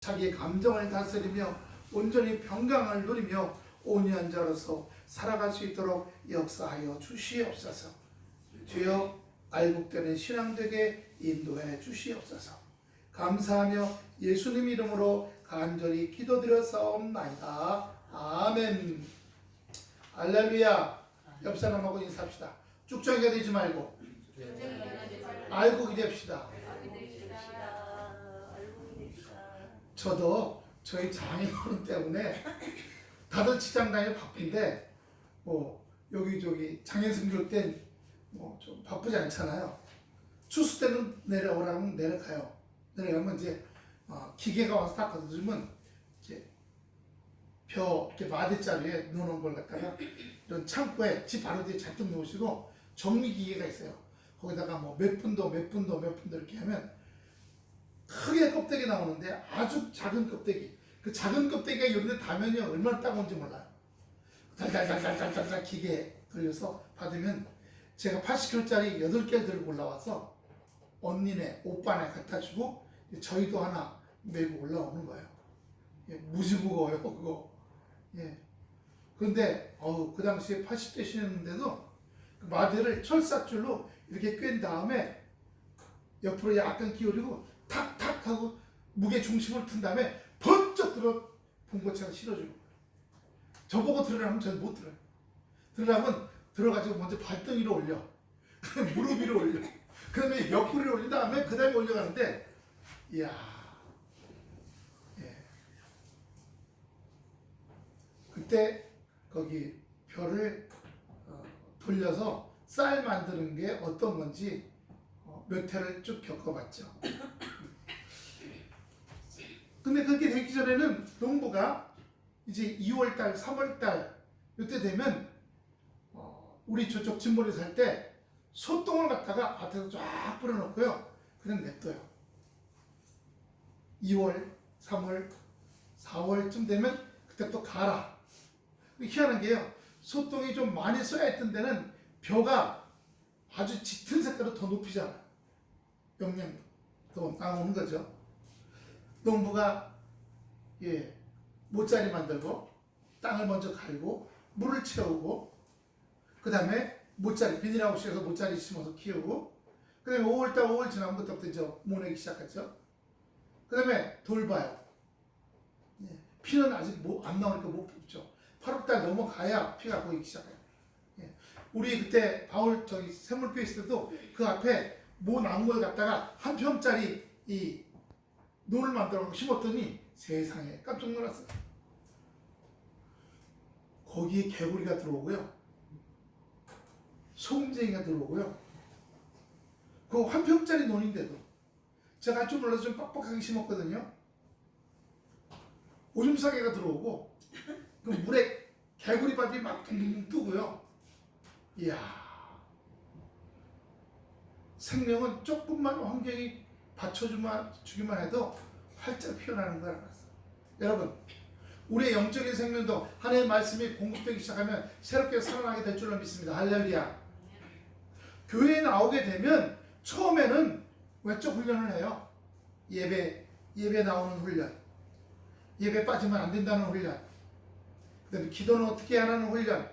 자기의 감정을 다스리며 온전히 평강을 누리며 온유한 자로서 살아갈 수 있도록 역사하여 주시옵소서. 주여, 알곡되는 신앙 되게 인도해 주시옵소서. 감사하며 예수님 이름으로 간절히 기도드렸사옵나이다. 아멘. 할렐루야. 옆 사람하고 인사합시다. 쭉정이가 되지 말고 알곡이 됩시다. 저도 저희 장인어른 때문에 다들 직장 다니고 바쁜데 여기저기 장인 승교 땐 좀 바쁘지 않잖아요. 추수 때는 내려오라면 내려가요. 내려가면 이제 기계가 와서 다 걷어주면 이제 이렇게 마대자루에 넣어놓은 걸 갖다가 이런 창고에 집 바로 뒤에 잔뜩 놓으시고 정리 기계가 있어요. 거기다가 몇 분도 이렇게 하면 크게 껍데기 나오는데 아주 작은 껍데기, 그 작은 껍데기가 이런데 닿으면요 얼마나 따가운지 몰라요. 달달달달달달 기계에 돌려서 받으면 제가 80kg짜리 8개를 들고 올라와서 언니네 오빠네 갖다 주고 저희도 하나 메고 올라오는 거예요. 예, 무지 무거워요 그거. 예. 그런데 그 당시에 80대시는데도 그 마대를 철사줄로 이렇게 꿰은 다음에 옆으로 약간 기울이고 탁탁 하고 무게 중심을 둔 다음에 번쩍 들어 봉고차가 실어주는 거예요. 저보고 들으라면 저는 못 들어요. 들으라면 들어가지고 먼저 발등위로 올려. 그다음에 무릎 위로 올려. 그다음에 옆구리를 올린 다음에 그다음에 올려가는데 이야. 예. 그때 거기 벼를 돌려서 쌀 만드는 게 어떤 건지 몇 회를 쭉 겪어봤죠. 근데 그렇게 되기 전에는 농부가 이제 2월달, 3월달 이때 되면 우리 저쪽 진보리 살 때 소똥을 갖다가 밭에서 쫙 뿌려놓고요. 그냥 냅둬요. 2월, 3월, 4월쯤 되면 그때 또 갈아. 희한한 게요. 소똥이 좀 많이 쏘여있던 데는 벼가 아주 짙은 색깔로 더 높이잖아요. 영양도 더 나오는 거죠. 농부가 모짜리 만들고 땅을 먼저 갈고 물을 채우고 그 다음에 모짜리 비닐하우스에서 모짜리 심어서 키우고 그 다음에 5월달 5월 지나면 그때부터 이제 모내기 시작하죠. 그 다음에 돌봐요. 피는 아직 안 나오니까 못 뽑죠. 8월달 넘어가야 피가 보이기 시작해요. 우리 그때 바울 샘물교회 있을 때도 그 앞에 모 나온 걸 갖다가 한 평짜리 이 논을 만들어 심었더니 세상에 깜짝 놀랐어요. 거기에 개구리가 들어오고요. 소금쟁이가 들어오고요. 그 한 평짜리 논인데도 제가 좀 놀라서 좀 빡빡하게 심었거든요. 오줌싸개가 들어오고 그 물에 개구리밥이 막 둥둥 뜨고요. 이야, 생명은 조금만 환경이 받쳐주기만 해도 활짝 피어나는 걸 알았어요. 여러분, 우리의 영적인 생명도 하나님의 말씀이 공급되기 시작하면 새롭게 살아나게 될 줄로 믿습니다. 할렐루야. 교회에 나오게 되면 처음에는 외적 훈련을 해요. 예배 나오는 훈련, 예배 빠지면 안 된다는 훈련, 그 다음에 기도는 어떻게 하라는 훈련,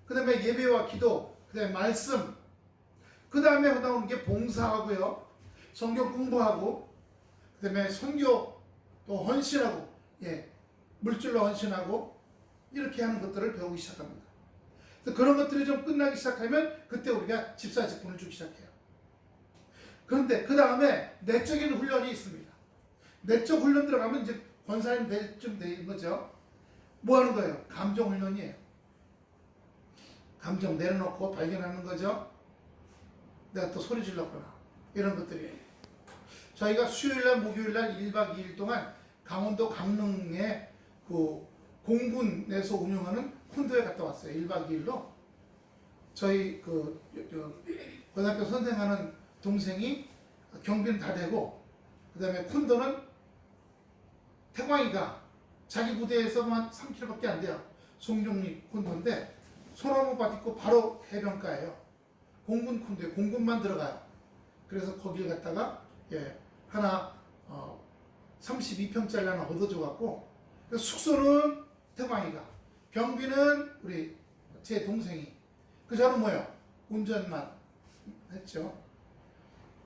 그 다음에 예배와 기도, 그 다음에 말씀, 그 다음에 나오는 게 봉사하고요, 성경 공부하고, 그 다음에 선교 또 헌신하고, 물질로 헌신하고, 이렇게 하는 것들을 배우기 시작합니다. 그런 것들이 좀 끝나기 시작하면 그때 우리가 집사 직분을 주기 시작해요. 그런데 그 다음에 내적인 훈련이 있습니다. 내적 훈련 들어가면 이제 권사님 될 쯤 되는 거죠. 뭐 하는 거예요? 감정 훈련이에요. 감정 내려놓고 발견하는 거죠. 내가 또 소리 질렀구나. 이런 것들이에요. 저희가 수요일날 목요일날 1박 2일 동안 강원도 강릉에 그 공군에서 운영하는 콘도에 갔다 왔어요. 1박 2일로. 저희 고등학교 선생하는 동생이 경비는 다 되고, 그 다음에 콘도는 태광이가 자기 부대에서만 3km밖에 안 돼요. 송종리 콘도인데 소나무 밭 있고 바로 해변가예요. 공군 콘도에 공군만 들어가요. 그래서 거길 갔다가 하나 32평짜리 하나 얻어줘갖고 숙소는 태광이가, 경비는 우리 제 동생이, 그 저는 뭐요? 운전만 했죠.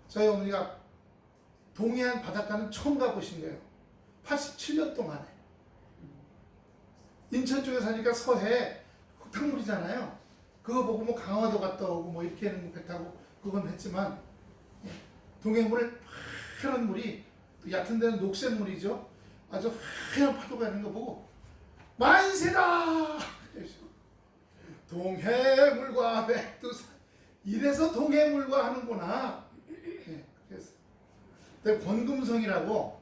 저희 어머니가 동해안 바닷가는 처음 가보신 거예요. 87년 동안에. 인천 쪽에 사니까 서해 흙탕물이잖아요. 그거 보고 뭐 강화도 갔다 오고 뭐 이렇게 하는 배 타고 그건 했지만, 동해물을 파란 물이, 얕은 데는 녹색물이죠. 아주 하얀 파도가 있는 거 보고 만세다! 동해물과 백두산, 이래서 동해물과 하는구나. 그래서 권금성이라고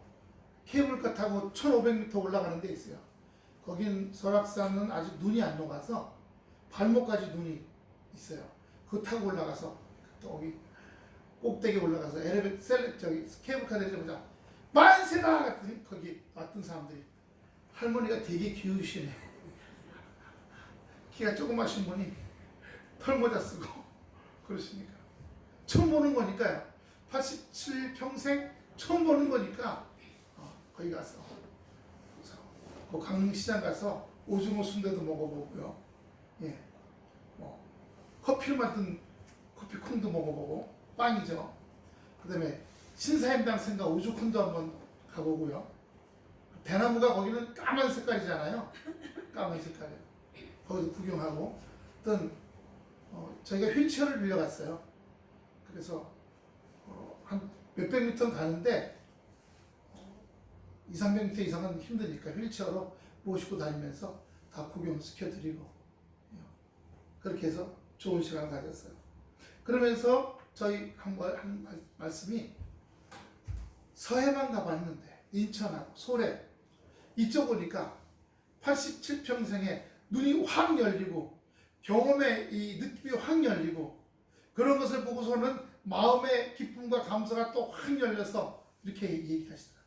케이블카 타고 1500m 올라가는 데 있어요. 거긴 설악산은 아직 눈이 안 녹아서 발목까지 눈이 있어요. 그거 타고 올라가서 또 거기 꼭대기 올라가서 저기 케이블카 내리자마자 만세다! 거기 왔던 사람들이, 할머니가 되게 귀우시네. 키가 조그마신 분이 털모자 쓰고 그러시니까 처음 보는 거니까요. 87평생 처음 보는 거니까 거기 가서 그 강릉시장 가서 오징어 순대도 먹어보고요. 뭐 커피를 만든 커피콩도 먹어보고, 빵이죠. 그 다음에 신사임당 생가 우주콘도 한번 가보고요. 대나무가 거기는 까만 색깔이잖아요. 까만 색깔이요. 거기서 구경하고, 어떤 저희가 휠체어를 빌려갔어요. 그래서 한 몇백 미터 가는데 2, 300m 이상은 힘드니까 휠체어로 모시고 다니면서 다 구경시켜드리고, 그렇게 해서 좋은 시간을 가졌어요. 그러면서 저희 한 말씀이, 서해만 가봤는데 인천하고 소래 이쪽 오니까 87평생에 눈이 확 열리고 경험의 이 느낌이 확 열리고, 그런 것을 보고서는 마음의 기쁨과 감사가 또 확 열려서 이렇게 얘기하시더라고요.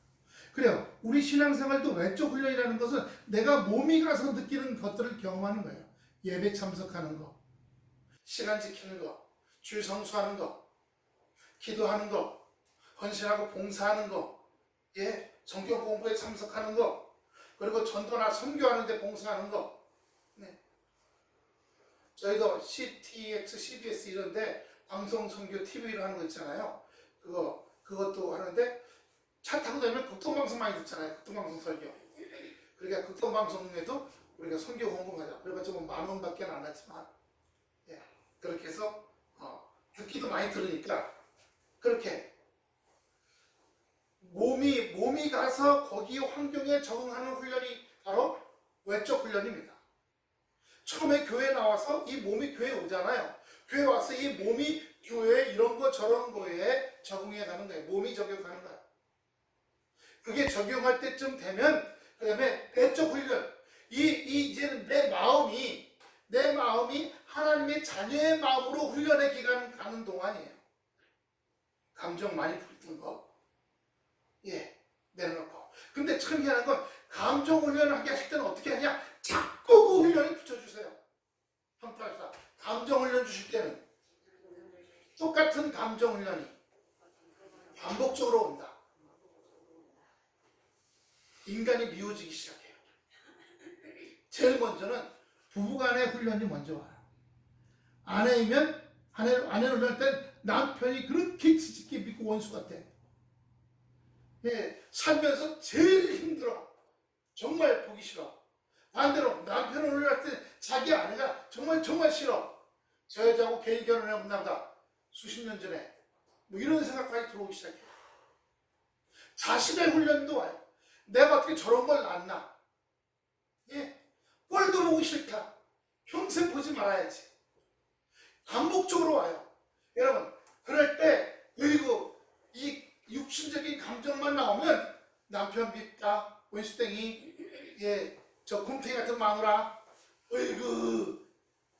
그래요. 우리 신앙생활도 외적 훈련이라는 것은 내가 몸이 가서 느끼는 것들을 경험하는 거예요. 예배 참석하는 거, 시간 지키는 거, 주 성수하는 거, 기도하는 거, 헌신하고 봉사하는 거, 성경 공부에 참석하는 거, 그리고 전도나 선교하는 데 봉사하는 거. 저희도 CTX, CBS 이런데 방송, 선교, TV로 하는 거 있잖아요. 그것도 하는데, 차 타고 다니면 극동방송 많이 듣잖아요. 극동방송 설교. 그러니까 극동방송에도 우리가 선교 헌금하자. 그래가지고 10,000원밖에 안 하지만, 그렇게 해서 듣기도 많이 들으니까, 그렇게 몸이 가서 거기 환경에 적응하는 훈련이 바로 외적 훈련입니다. 처음에 교회 나와서 이 몸이 교회 오잖아요. 교회 와서 이 몸이 교회 이런 거 저런 거에 적응해 가는 거예요. 몸이 적용하는 거예요. 그게 적용할 때쯤 되면, 그 다음에 내적 훈련, 이제는 내 마음이 하나님의 자녀의 마음으로 훈련의 기간 가는 동안이에요. 감정 많이 불던 거, 내려놓고. 근데 참 희한한 건, 감정 훈련을 하게 하실 때는 어떻게 하냐? 자꾸 그 훈련을 붙여주세요. 형팔사 감정 훈련 주실 때는 똑같은 감정 훈련이 반복적으로 온다. 인간이 미워지기 시작해요. 제일 먼저는 부부간의 훈련이 먼저 와요. 아내를 훈련할 땐 남편이 그렇게 지식게 믿고 원수 같아. 살면서 제일 힘들어. 정말 보기 싫어. 반대로 남편을 훈련할 때 자기 아내가 정말 싫어. 저 여자하고 괜히 결혼해본 보다 수십 년 전에 뭐 이런 생각까지 들어오기 시작해요. 자신의 훈련도 와요. 내가 어떻게 저런 걸 낳나? 꼴도 보기 싫다. 평생 보지 말아야지. 반복적으로 와요. 여러분, 그럴 때 그리고 이 육신적인 감정만 나오면 남편 밉다, 원수땡이, 저 곰탱이 같은 마누라, 어이구,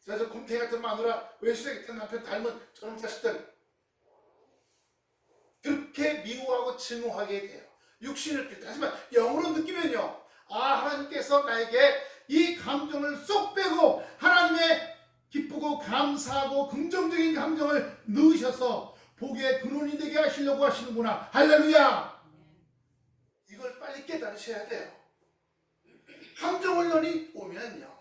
저 곰탱이 같은 마누라, 원수땡이 같은 남편 닮은 저런 자식들, 그렇게 미워하고 증오하게 돼요. 육신을 느낄 때. 하지만 영으로 느끼면요, 하나님께서 나에게 이 감정을 쏙 빼고 하나님의 기쁘고 감사하고 긍정적인 감정을 넣으셔서 복의 근원이 되게 하시려고 하시는구나. 할렐루야. 이걸 깨달으셔야 돼요. 함정훈련이 오면요,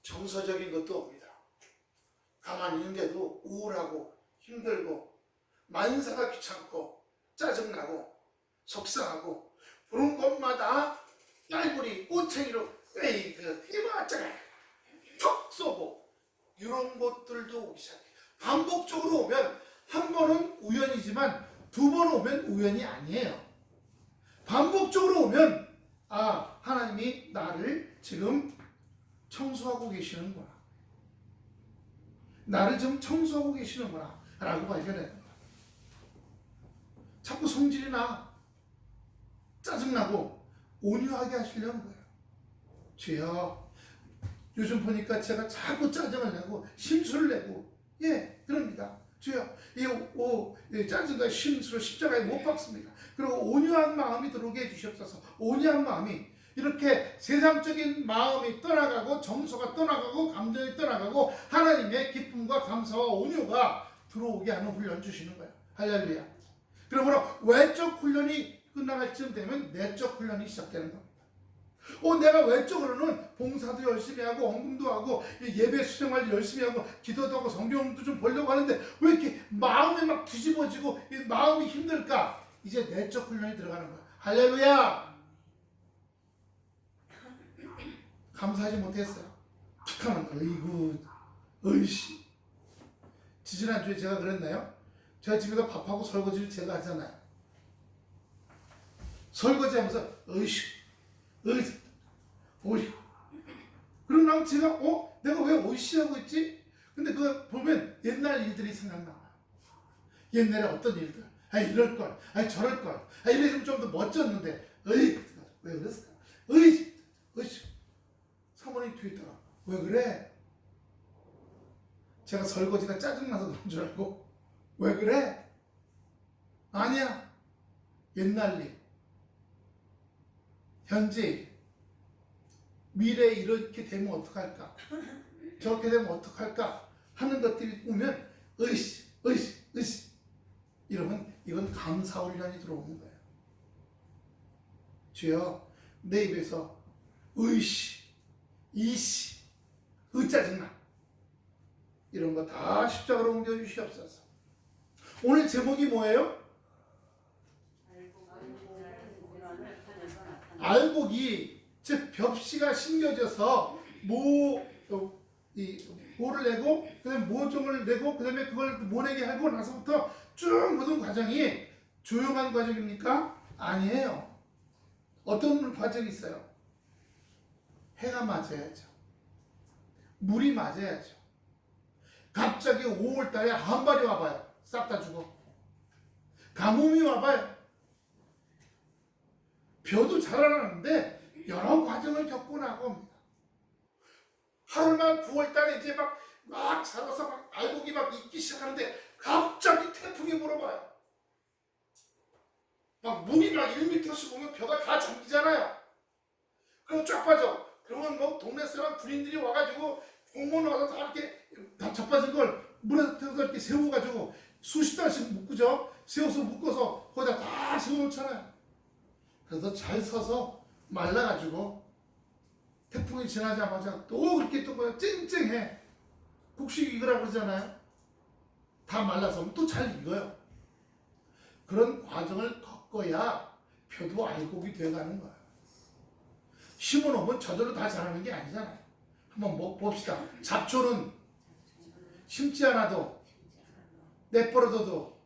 정서적인 것도 옵니다. 가만히 있는데도 우울하고 힘들고 만사가 귀찮고 짜증나고 속상하고 부른 것마다 날부리 꼬챙이로 에이 그 이마짜가 툭 쏘고 이런 것들도 오기 시작해요. 반복적으로 오면 한 번은 우연이지만 두 번 오면 우연이 아니에요. 반복적으로 오면 아, 하나님이 나를 지금 청소하고 계시는구나, 나를 좀 청소하고 계시는구나 라고 발견해야 됩니다. 자꾸 성질이 나, 짜증나고 온유하게 하시려는 거예요. 주여, 요즘 보니까 제가 자꾸 짜증을 내고 심술을 내고, 예, 그럽니다. 주여, 이 짜증과 심술을 십자가에 못 박습니다. 그리고 온유한 마음이 들어오게 해주시옵소서. 온유한 마음이, 이렇게 세상적인 마음이 떠나가고 정서가 떠나가고 감정이 떠나가고 하나님의 기쁨과 감사와 온유가 들어오게 하는 훈련 주시는 거예요. 할렐루야. 그러므로 외적 훈련이 끝나갈 쯤 되면 내적 훈련이 시작되는 겁니다. 내가 외적으로는 봉사도 열심히 하고 헌금도 하고 예배 수행활도 열심히 하고 기도도 하고 성경도 좀 보려고 하는데 왜 이렇게 마음이 막 뒤집어지고 마음이 힘들까? 이제 내적 훈련이 들어가는 거야. 할렐루야. 감사하지 못했어요. 툭하면 어이구 어이씨. 지지난주에 제가 그랬나요? 제가 집에서 밥하고 설거지를 제가 하잖아요. 설거지하면서 어이씨 어이씨 어이씨. 그러고 나면 제가 내가 왜 어이씨 하고 있지? 근데 그거 보면 옛날 일들이 생각나요. 옛날에 어떤 일들, 이럴걸, 저럴걸, 이랬으면 좀 더 멋졌는데 어이 왜 그랬을까? 어이씨 어이씨. 사모님 뒤에 있다가 왜 그래? 제가 설거지가 짜증나서 그런 줄 알고 왜 그래? 아니야. 옛날 일, 현재 일, 미래에 이렇게 되면 어떡할까? 저렇게 되면 어떡할까? 하는 것들이 오면 으이씨 으이씨 으이씨 이러면 이건 감사훈련이 들어오는 거예요. 주여, 내 입에서 으이씨 이씨 짜증나 이런 거 다 십자가로 옮겨주시옵소서. 오늘 제목이 뭐예요? 알곡이, 즉 벽시가 심겨져서 모를 내고 그 다음에 모종을 내고 그 다음에 그걸 모내게 하고 나서부터 쭉 모든 과정이 조용한 과정입니까? 아니에요. 어떤 과정이 있어요? 해가 맞아야죠. 물이 맞아야죠. 갑자기 5월달에 한발이 와봐요. 싹 다 죽어. 가뭄이 와봐요. 벼도 자라나는데 여러 과정을 겪고 나갑니다. 하루만 9월달에 이제 막 자라서 막 알곡이 막 익기 시작하는데 갑자기 태풍이 불어봐요. 막 물이 막 1m씩 오면 벼가 다 잠기잖아요. 그럼 쫙 빠져. 그러면 뭐 동네 사람 군인들이 와가지고 공무원 와서 다 이렇게 다 자빠진 걸 물에 태워서 이렇게 세워가지고 수십 달씩 묶죠. 세워서 묶어서 거기다 다 세워놓잖아요. 그래서 잘 서서 말라가지고 태풍이 지나자마자 또 그렇게 또 쨍쨍해. 곡식 익으라고 그러잖아요. 다 말라서 또 잘 익어요. 그런 과정을 겪어야 벼도 알곡이 돼가는 거야. 심어놓으면 저절로 다 자라는 게 아니잖아요. 한번 봅시다. 잡초는 심지 않아도 내버려둬도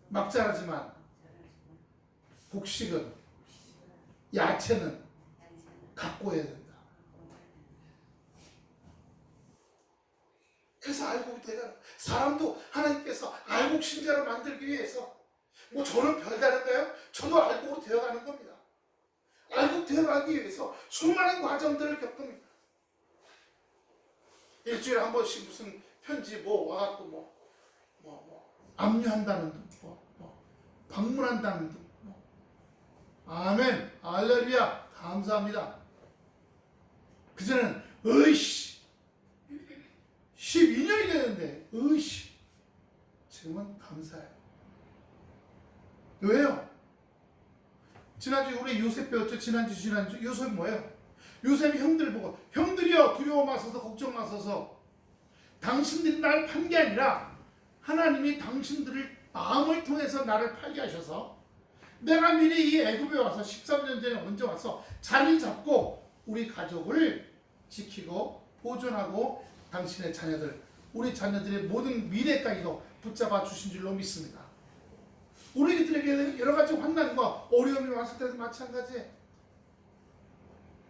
막 자라지만 곡식은, 야채는 가꿔야 된다. 그래서 알곡이 되잖아. 사람도 하나님께서 알곡 신자로 만들기 위해서 저는 별다른가요? 저도 알곡으로 되어가는 겁니다. 알곡 되어가기 위해서 수많은 과정들을 겪습니다. 일주일에 한 번씩 무슨 편지 와갖고 압류한다는 둥, 방문한다는 둥. 아멘, 할렐루야, 감사합니다. 그전에는 으이씨 12년이 됐는데 으이씨 지금은 감사해요. 왜요? 지난주 우리 요셉 배웠죠? 지난주 요셉 뭐예요? 요셉이 형들 보고 형들이여 두려워 마소서 걱정 마소서 당신들이 나를 판 게 아니라 하나님이 당신들을 마음을 통해서 나를 팔게 하셔서 내가 미리 이 애굽에 와서 13년 전에 먼저 와서 자리 잡고 우리 가족을 지키고 보존하고 당신의 자녀들 우리 자녀들의 모든 미래까지도 붙잡아 주신 줄로 믿습니다. 우리들에게 여러 가지 환난과 어려움이 왔을 때도 마찬가지예요.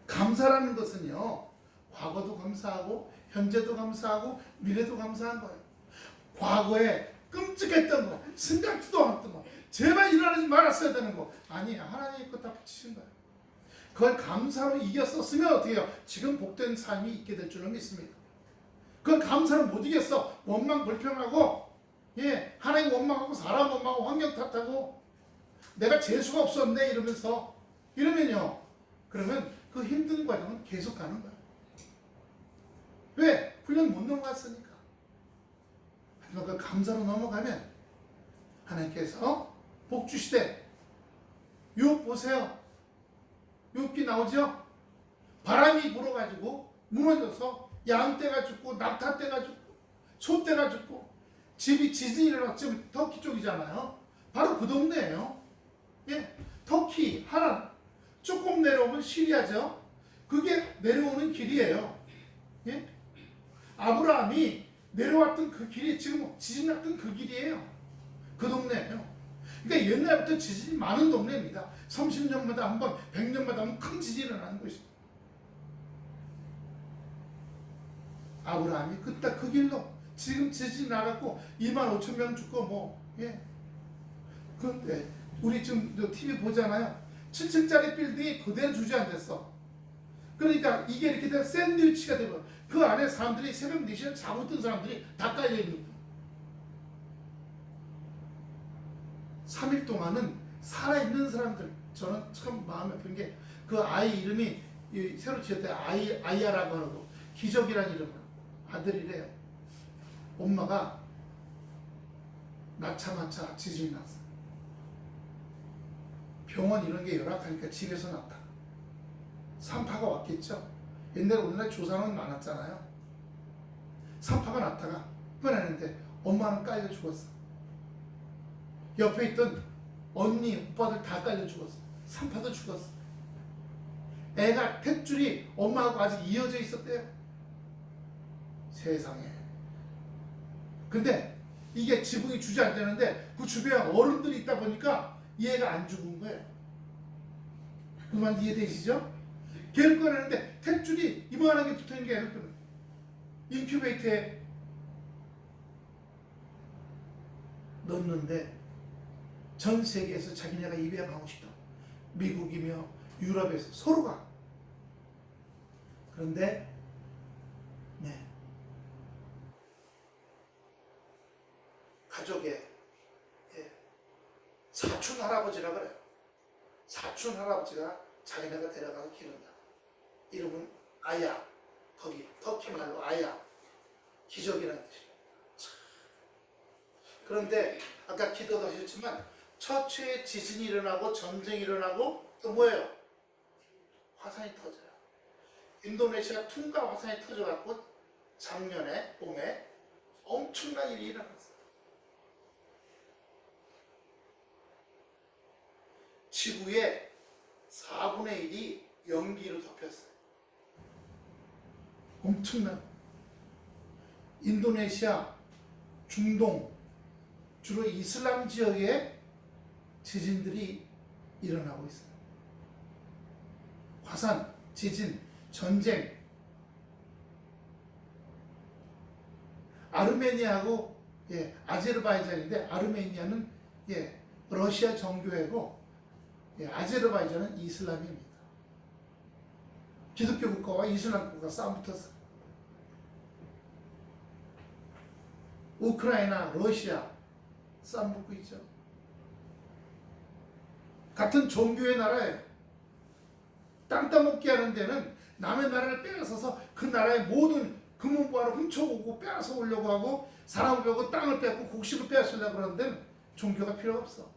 감사라는 것은요, 과거도 감사하고 현재도 감사하고 미래도 감사한 거예요. 과거에 끔찍했던 거, 생각지도 않았던 거, 제발 일어나지 말았어야 되는 거 아니에요. 하나님이 그거 다 붙이신 거예요. 그걸 감사로 이겼었으면 어떻게 해요? 지금 복된 삶이 있게 될 줄로 믿습니다. 그걸 감사로 못 이겼어. 원망 불평하고 하나님 원망하고 사람 원망하고 환경 탓하고 내가 재수가 없었네 이러면요. 그러면 그 힘든 과정은 계속 가는 거야. 왜? 훈련 못 넘어갔으니까. 하지만 그 감사로 넘어가면 하나님께서 복 주시되 욥 보세요. 욥기 나오죠? 바람이 불어가지고 무너져서 양떼가 죽고 낙타떼가 죽고 소떼가 죽고 집이 지진이 일어났죠. 터키 쪽이잖아요. 바로 그 동네예요. 터키 하란 조금 내려오면 시리아죠. 그게 내려오는 길이에요. 아브라함이 내려왔던 그 길이 지금 지진 났던 그 길이에요. 그 동네예요. 그러니까 옛날부터 지진이 많은 동네입니다. 30년마다 한 번, 100년마다 한 번 큰 지진이 일어나는 것입니다. 아브라함이 그때 그 길로 지금 지진이 나갖고 25,000명 죽고 그런데 우리 지금 TV 보잖아요. 7층짜리 빌딩이 그대로 주저앉았어. 그러니까 이게 이렇게 된 샌드위치가 되고 그 안에 사람들이 새벽 4시에 자고 있던 사람들이 다 깔려있는 거예요. 3일 동안은 살아있는 사람들, 저는 참 마음이 아픈 게 그 아이 이름이 새로 지었대. 아이야라고 하고 기적이라는 이름으로 아들이래요. 엄마가 낳자마자 지진이 났어. 병원 이런 게 열악하니까 집에서 낳다. 산파가 왔겠죠. 옛날에 우리나라 조상은 많았잖아요. 산파가 났다가 꺼내는데 엄마는 깔려 죽었어. 옆에 있던 언니, 오빠들 다 깔려 죽었어. 산파도 죽었어. 애가 탯줄이 엄마하고 아직 이어져 있었대요. 세상에. 근데 이게 지붕이 주저앉았는데 그 주변에 어른들이 있다 보니까 얘가 안 죽은 거예요. 그 말 이해되시죠? 걔를 꺼내는데 탯줄이 이만한 게 붙어있는 게 애를 꺼내. 인큐베이터에 넣는데 전 세계에서 자기네가 입양하고 싶다. 미국이며 유럽에서 서로가. 그런데 가족의 사촌 할아버지라 그래요. 사촌 할아버지가 자기네가 데려가서 기른다. 이름은 아야. 거기 터키 말로 아야. 기적이라는 뜻이에요. 그런데 아까 기도도 하셨지만 처처에 지진이 일어나고 전쟁이 일어나고 또 뭐예요? 화산이 터져요. 인도네시아 퉁가 화산이 터져갖고 작년에 봄에 엄청난 일이 일어났어요. 지구의 4분의 1이 연기로 덮였어요. 엄청난. 인도네시아, 중동, 주로 이슬람 지역에 지진들이 일어나고 있어요. 화산, 지진, 전쟁. 아르메니아하고 아제르바이잔인데 아르메니아는 러시아 정교회고 아제르바이잔은 이슬람입니다. 기독교 국가와 이슬람 국가가 싸움 붙었어요. 우크라이나, 러시아 싸움 붙고 있죠. 같은 종교의 나라예요. 땅 따먹기 하는 데는 남의 나라를 빼앗아서 그 나라의 모든 금은보화를 훔쳐오고 빼앗아 오려고 하고 사람을 빼고 땅을 뺏고 곡식을 빼앗으려고 그러는 데는 종교가 필요 없어.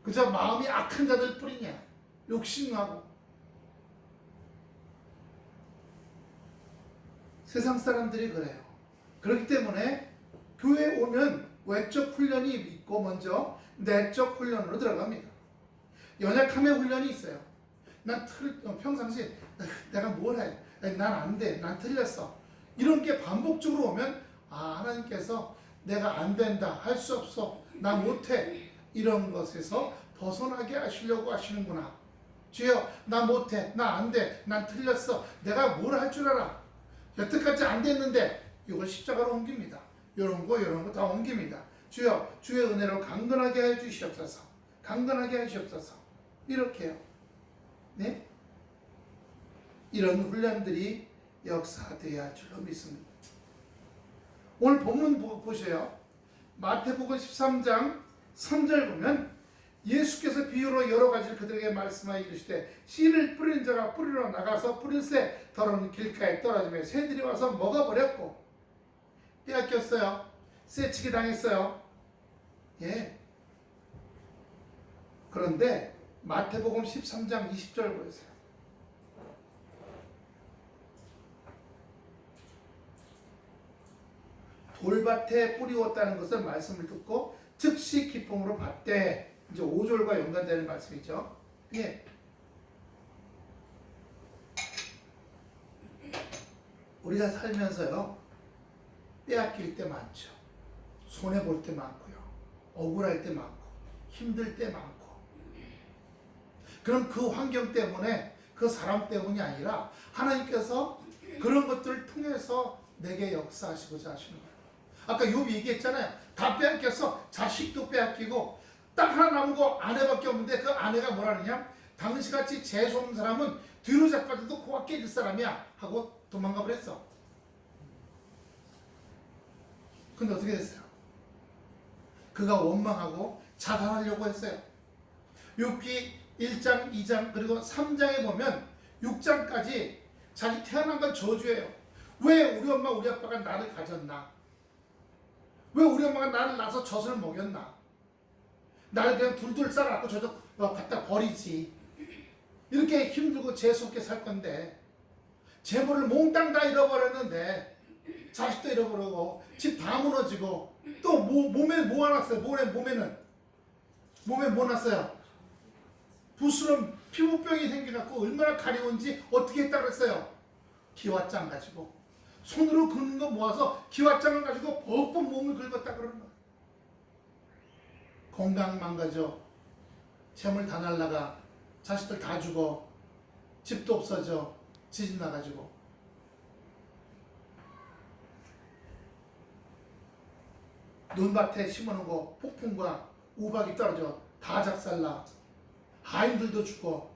그저 마음이 악한 자들 뿐이냐. 욕심나고. 세상 사람들이 그래요. 그렇기 때문에 교회에 오면 외적 훈련이 있고 먼저 내적 훈련으로 들어갑니다. 연약함의 훈련이 있어요. 난 평상시에 내가 뭘 해? 난 안 돼. 난 틀렸어. 이런 게 반복적으로 오면 하나님께서 내가 안 된다. 할 수 없어. 나 못해. 이런 것에서 벗어나게 하시려고 하시는구나. 주여 나 못해. 나 안 돼. 난 틀렸어. 내가 뭘 할 줄 알아. 여태까지 안 됐는데 이걸 십자가로 옮깁니다. 이런 거 다 옮깁니다. 주여 주의 은혜로 강건하게 해주시옵소서. 강건하게 하시옵소서. 이렇게요. 네? 이런 훈련들이 역사되어야 할 줄로 믿습니다. 오늘 본문 보세요. 마태복음 13장 3절 보면 예수께서 비유로 여러 가지를 그들에게 말씀하여 이르시되 씨를 뿌리는 자가 뿌리러 나가서 뿌릴새 더러운 길가에 떨어지며 새들이 와서 먹어버렸고 빼앗겼어요. 새치기 당했어요. 예. 그런데 마태복음 13장 20절 보세요. 돌밭에 뿌리웠다는 것은 말씀을 듣고 즉시 기쁨으로 받되, 이제 5절과 연관되는 말씀이죠. 예. 우리가 살면서요, 빼앗길 때 많죠. 손해볼 때 많고요. 억울할 때 많고, 힘들 때 많고. 그럼 그 환경 때문에, 그 사람 때문이 아니라 하나님께서 그런 것들을 통해서 내게 역사하시고자 하시는 거예요. 아까 욥이 얘기했잖아요. 다 빼앗겼어. 자식도 빼앗기고 딱 하나 남은 거 아내밖에 없는데 그 아내가 뭐라느냐? 당신같이 재수 없는 사람은 뒤로 자빠져도 코가 깨질 사람이야 하고 도망가 버렸어. 근데 어떻게 됐어요? 그가 원망하고 자살하려고 했어요. 욥기 1장, 2장 그리고 3장에 보면 6장까지 자기 태어난 건 저주예요. 왜 우리 엄마 우리 아빠가 나를 가졌나? 왜 우리 엄마가 나를 낳아서 젖을 먹였나? 나를 그냥 둘둘 쌀아갖고 저저 갖다 버리지. 이렇게 힘들고 재수없게 살 건데 재물을 몽땅 다 잃어버렸는데 자식도 잃어버리고 집 다 무너지고 또 몸에 뭐 났어요? 몸에 뭐 났어요? 부스럼 피부병이 생겨갖고 얼마나 가려운지 어떻게 했다 그랬어요? 기왓장 가지고 손으로 긁는 거 모아서 기왓장을 가지고 벅벅 몸을 긁었다 그러는 거예요. 건강 망가져, 재물 다 날라가, 자식들 다 죽어, 집도 없어져, 지진 나가지고. 논밭에 심어놓은 거 폭풍과 우박이 떨어져 다 작살나, 하인들도 죽어,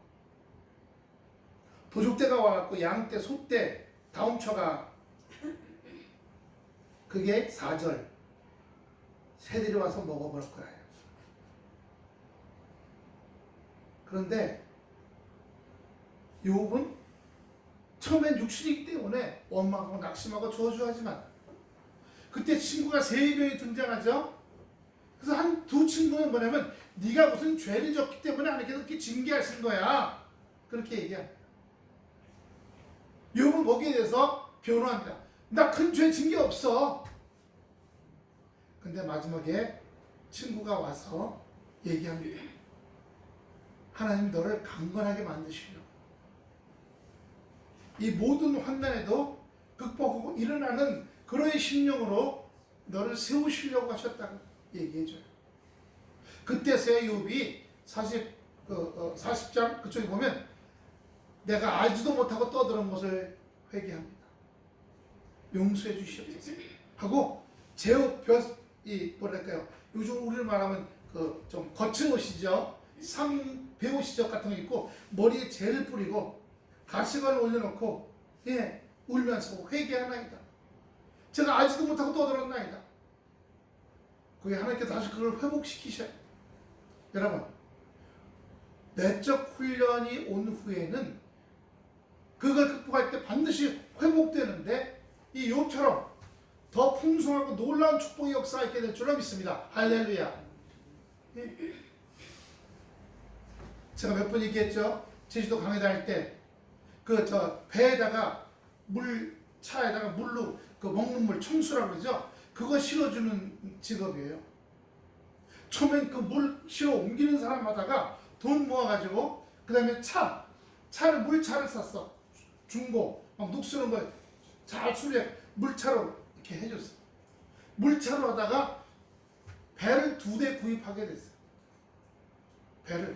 도적대가 와갖고 양떼, 소떼 다 훔쳐가. 그게 4절. 새들이 와서 먹어버릴 거예요. 그런데 욥은 처음엔 육신이기 때문에 원망하고 낙심하고 저주하지만 그때 친구가 3명이 등장하죠. 그래서 한 두 친구는 뭐냐면 네가 무슨 죄를 졌기 때문에 하나님께서 그렇게 징계하신 거야. 그렇게 얘기합니다. 욥은 거기에 대해서 변호합니다. 나 큰 죄 징계 없어. 근데 마지막에 친구가 와서 얘기합니다. 하나님 너를 강건하게 만드시려고, 이 모든 환난에도 극복하고 일어나는 그런 심령으로 너를 세우시려고 하셨다고 얘기해줘요. 그때서야 욥이 40장 그쪽에 보면 내가 알지도 못하고 떠드는 것을 회개합니다. 용서해 주시옵소서 하고 뭐랄까요, 요즘 우리를 말하면 그 좀 거친 옷이죠. 배옷이죠 같은 거 입고 머리에 젤을 뿌리고 가시관을 올려놓고 울면서 회개하나이다. 제가 알지도 못하고 떠들었나이다. 그게 하나님께서 다시 그걸 회복시키셔요. 여러분, 내적 훈련이 온 후에는 그걸 극복할 때 반드시 회복되는데 이 욥처럼 더 풍성하고 놀라운 축복의 역사가 있게 될 줄로 믿습니다. 할렐루야. 제가 몇 번 얘기했죠. 제주도 강에 다닐 때 그 저 배에다가 차에다가 물로 그 먹는 물 청수라고 그러죠. 그거 실어주는 직업이에요. 처음엔 그 물 실어 옮기는 사람마다가 돈 모아가지고 그 다음에 물차를 샀어. 중고 막 녹쓰는 거 잘 수리해 물차로 이렇게 해줬어. 물차로 하다가 배를 2대 구입하게 됐어. 배를.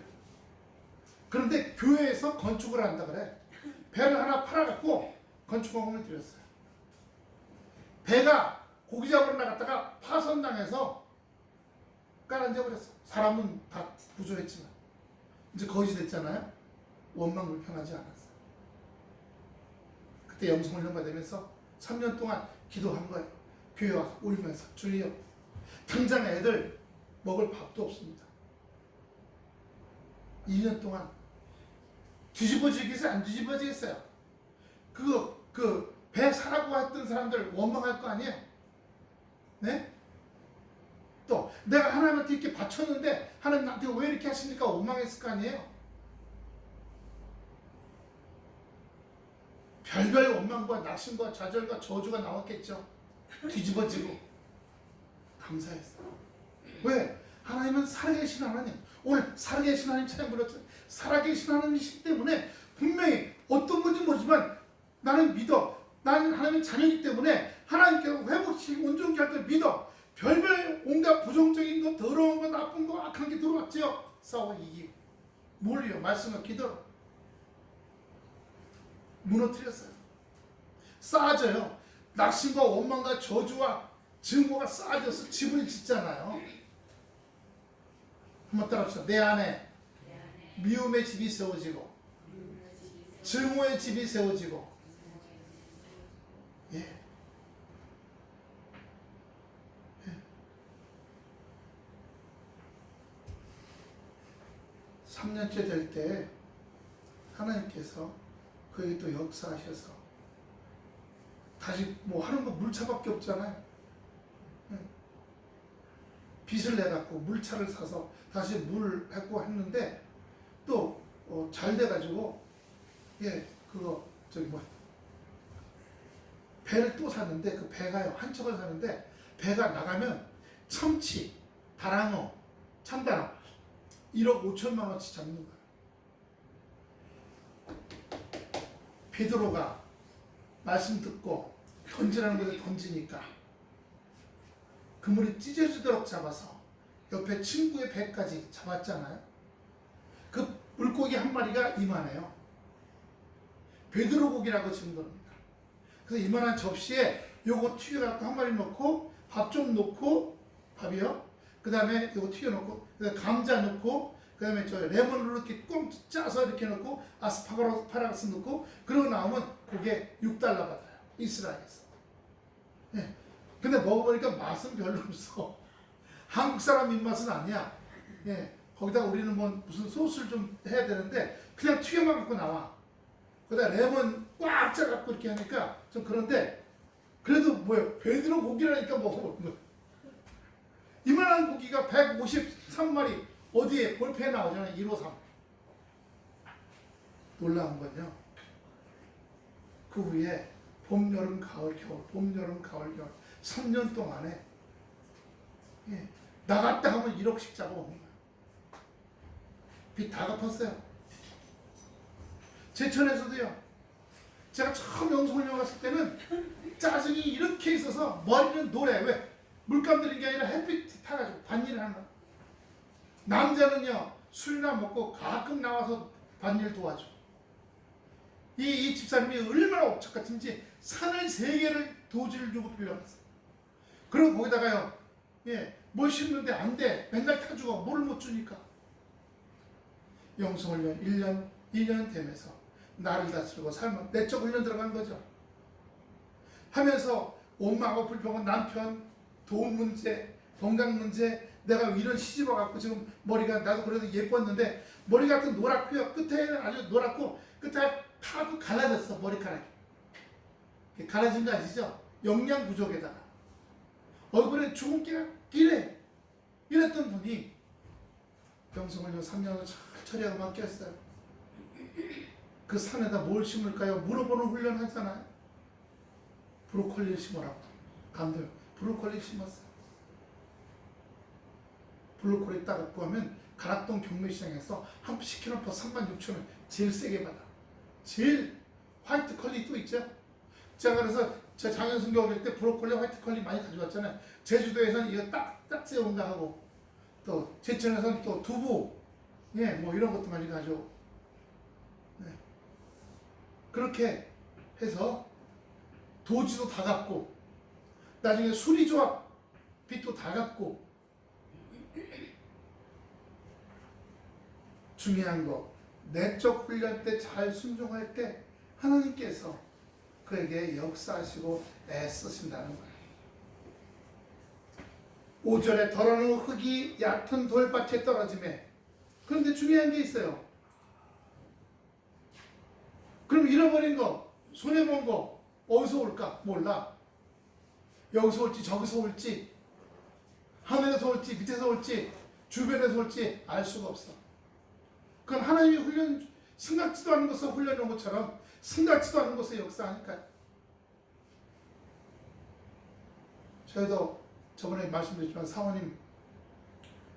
그런데 교회에서 건축을 한다 그래. 배를 하나 팔아갖고 건축공을 들였어요. 배가 고기 잡으러 나갔다가 파손당해서 깔아앉아 버렸어. 사람은 다 구조했지만 이제 거지 됐잖아요. 원망불평하지 않았어. 그때 영성훈련 받으면서 3년 동안 기도한 거예요. 교회 와서 울면서 주여, 당장 애들 먹을 밥도 없습니다. 2년 동안 뒤집어지겠어요? 안 뒤집어지겠어요? 배 사라고 했던 사람들 원망할 거 아니에요? 네? 또 내가 하나님한테 이렇게 바쳤는데 하나님 나한테 왜 이렇게 하십니까? 원망했을 거 아니에요? 별별 원망과 낙심과 좌절과 저주가 나왔겠죠. 뒤집어지고 감사했어요. 왜? 하나님은 살아계신 하나님. 오늘 살아계신 하나님 찬양 불렀죠. 살아계신 하나님이시기 때문에 분명히 어떤 건지 모르지만 나는 믿어. 나는 하나님의 자녀이기 때문에 하나님께서 회복시키고 온전케 할 때 믿어. 별별 온갖 부정적인 거, 더러운 거, 나쁜 거, 악한 게 들어왔죠. 싸워 이기고. 뭘요? 말씀과 기도로 무너뜨렸어요. 쌓아져요. 낙심과 원망과 저주와 증오가 쌓아져서 집을 짓잖아요. 한번 따라합시다. 내 안에 미움의 집이 세워지고 증오의 집이 세워지고. 예. 3년째 될 때 하나님께서 거기 또 역사하셔서 다시 뭐 하는 거 물차밖에 없잖아요. 빚을 내갖고 물차를 사서 다시 물 했고 했는데 또 잘 돼가지고 배를 또 샀는데 그 배가요 한 척을 사는데 배가 나가면 참치, 다랑어, 참다랑 1억 5천만 원치 잡는 거예요. 베드로가 말씀 듣고 던지라는 것을 던지니까 그물이 찢어지도록 잡아서 옆에 친구의 배까지 잡았잖아요. 그 물고기 한 마리가 이만해요. 베드로 고기라고 증거합니다. 그래서 이만한 접시에 요거 튀겨갖고 한 마리 넣고 밥 좀 넣고 밥이요. 그 다음에 요거 튀겨놓고 그다음에 감자 넣고 그 다음에 레몬을 이렇게 꽁 짜서 이렇게 넣고 아스파라거스 넣고 그러고 나오면 그게 $6 받아요. 이스라엘에서. 예. 근데 먹어보니까 맛은 별로 없어. 한국 사람 입맛은 아니야. 예. 거기다 우리는 뭐 무슨 소스를 좀 해야 되는데 그냥 튀겨만 갖고 나와. 거기다 레몬 꽉 짜갖고 이렇게 하니까 좀 그런데 그래도 뭐예요? 베드로 고기라니까 먹어보는 거야. 이만한 고기가 153마리 어디에 볼펜에 나오잖아요. 153. 놀라운 건요. 그 후에 봄, 여름, 가을, 겨울, 봄, 여름, 가을, 겨울 3년 동안에 나갔다 하면 1억씩 잡아오는 거예요. 빚 다 갚았어요. 제천에서도요. 제가 처음 영성훈련 갔을 때는 짜증이 이렇게 있어서 머리는 노래. 왜? 물감 들인 게 아니라 햇빛 타가지고 밭일을 하는 거야. 남자는요 술이나 먹고 가끔 나와서 밭일 도와줘. 이 집사님이 얼마나 업적 같은지 산을 3개를 도지를 주고 빌려놨어. 그리고 거기다가요 뭘 심는데 안 돼. 맨날 타주고 물을 못 주니까. 영성훈련 1년 2년 되면서 나를 다스리고 삶은 내적 훈련 들어간 거죠. 하면서 원망하고 불평한 남편, 돈 문제, 건강 문제, 내가 이런 시집와 갖고 지금 머리가 나도 그래도 예뻤는데 머리 같은 노랗고요. 끝에는 아주 노랗고 끝에 타고 갈라졌어. 머리카락이. 갈라진 거 아시죠? 영양 부족에다가 얼굴에 주근깨가 끼래. 이랬던 분이 영성훈련 3년을 잘 처리하고 맡겼어요. 그 산에다 뭘 심을까요? 물어보는 훈련 하잖아요. 브로콜리 심으라고. 감독 브로콜리 심었어요. 브로콜리 따갖고 하면 가락동 경매시장에서 한 10kg 36,000원 제일 세게 받아. 제일 화이트 컬리 또 있죠. 제가 그래서 제 작년 순교할 때 브로콜리 화이트 컬리 많이 가져왔잖아요. 제주도에서는 이거 딱 세운가 하고, 또 제천에서는 또 두부, 예, 뭐 이런 것도 많이 가져오고, 네. 그렇게 해서 도지도 다 갚고, 나중에 수리조합 빚도 다 갚고. 중요한 거, 내적 훈련 때 잘 순종할 때 하나님께서 그에게 역사하시고 애쓰신다는 거예요. 5절에 더러는 흙이 얕은 돌밭에 떨어지매. 그런데 중요한 게 있어요. 그럼 잃어버린 거, 손해본 거 어디서 올까? 몰라. 여기서 올지 저기서 올지, 하늘에서 올지 밑에서 올지 주변에서 올지 알 수가 없어. 그건 하나님이 훈련, 생각지도 않은 것을 훈련해 온 것처럼 생각지도 않은 것을 역사하니까요. 저희도 저번에 말씀드렸지만 사모님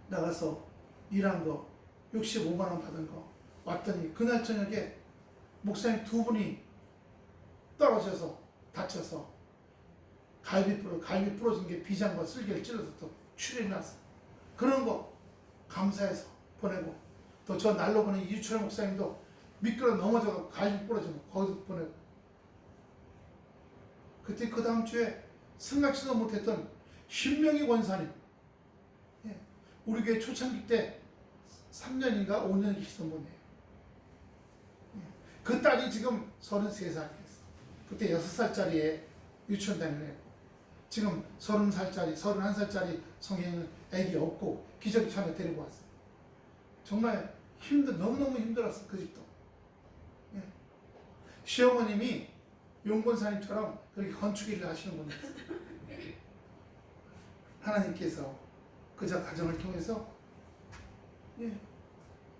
나가서 일한 거 65만 원 받은 거 왔더니 그날 저녁에 목사님 두 분이 떨어져서 다쳐서 갈비 부러진 게 비장과 쓸개를 찔러서 또 출혈이 났어. 그런 거 감사해서 보내고, 또 저 날로 보낸 이주철 목사님도 미끄러 넘어져서 갈비 부러지면 거기서 보내고, 그때 그 다음 주에 생각지도 못했던 신명희 권사님, 예, 우리 교회 초창기 때 3년인가 5년 계시던 분이에요. 예, 그 딸이 지금 33살이 됐어. 그때 6살짜리에 유치원 다니는, 지금 30살짜리, 31살짜리 성인은 애기 없고 기저귀 차에 데리고 왔어요. 정말 너무너무 힘들었어, 그 집도. 예. 시어머님이 용권사님처럼 그렇게 건축 일을 하시는 분이었어요. 하나님께서 그저 가정을 통해서, 예,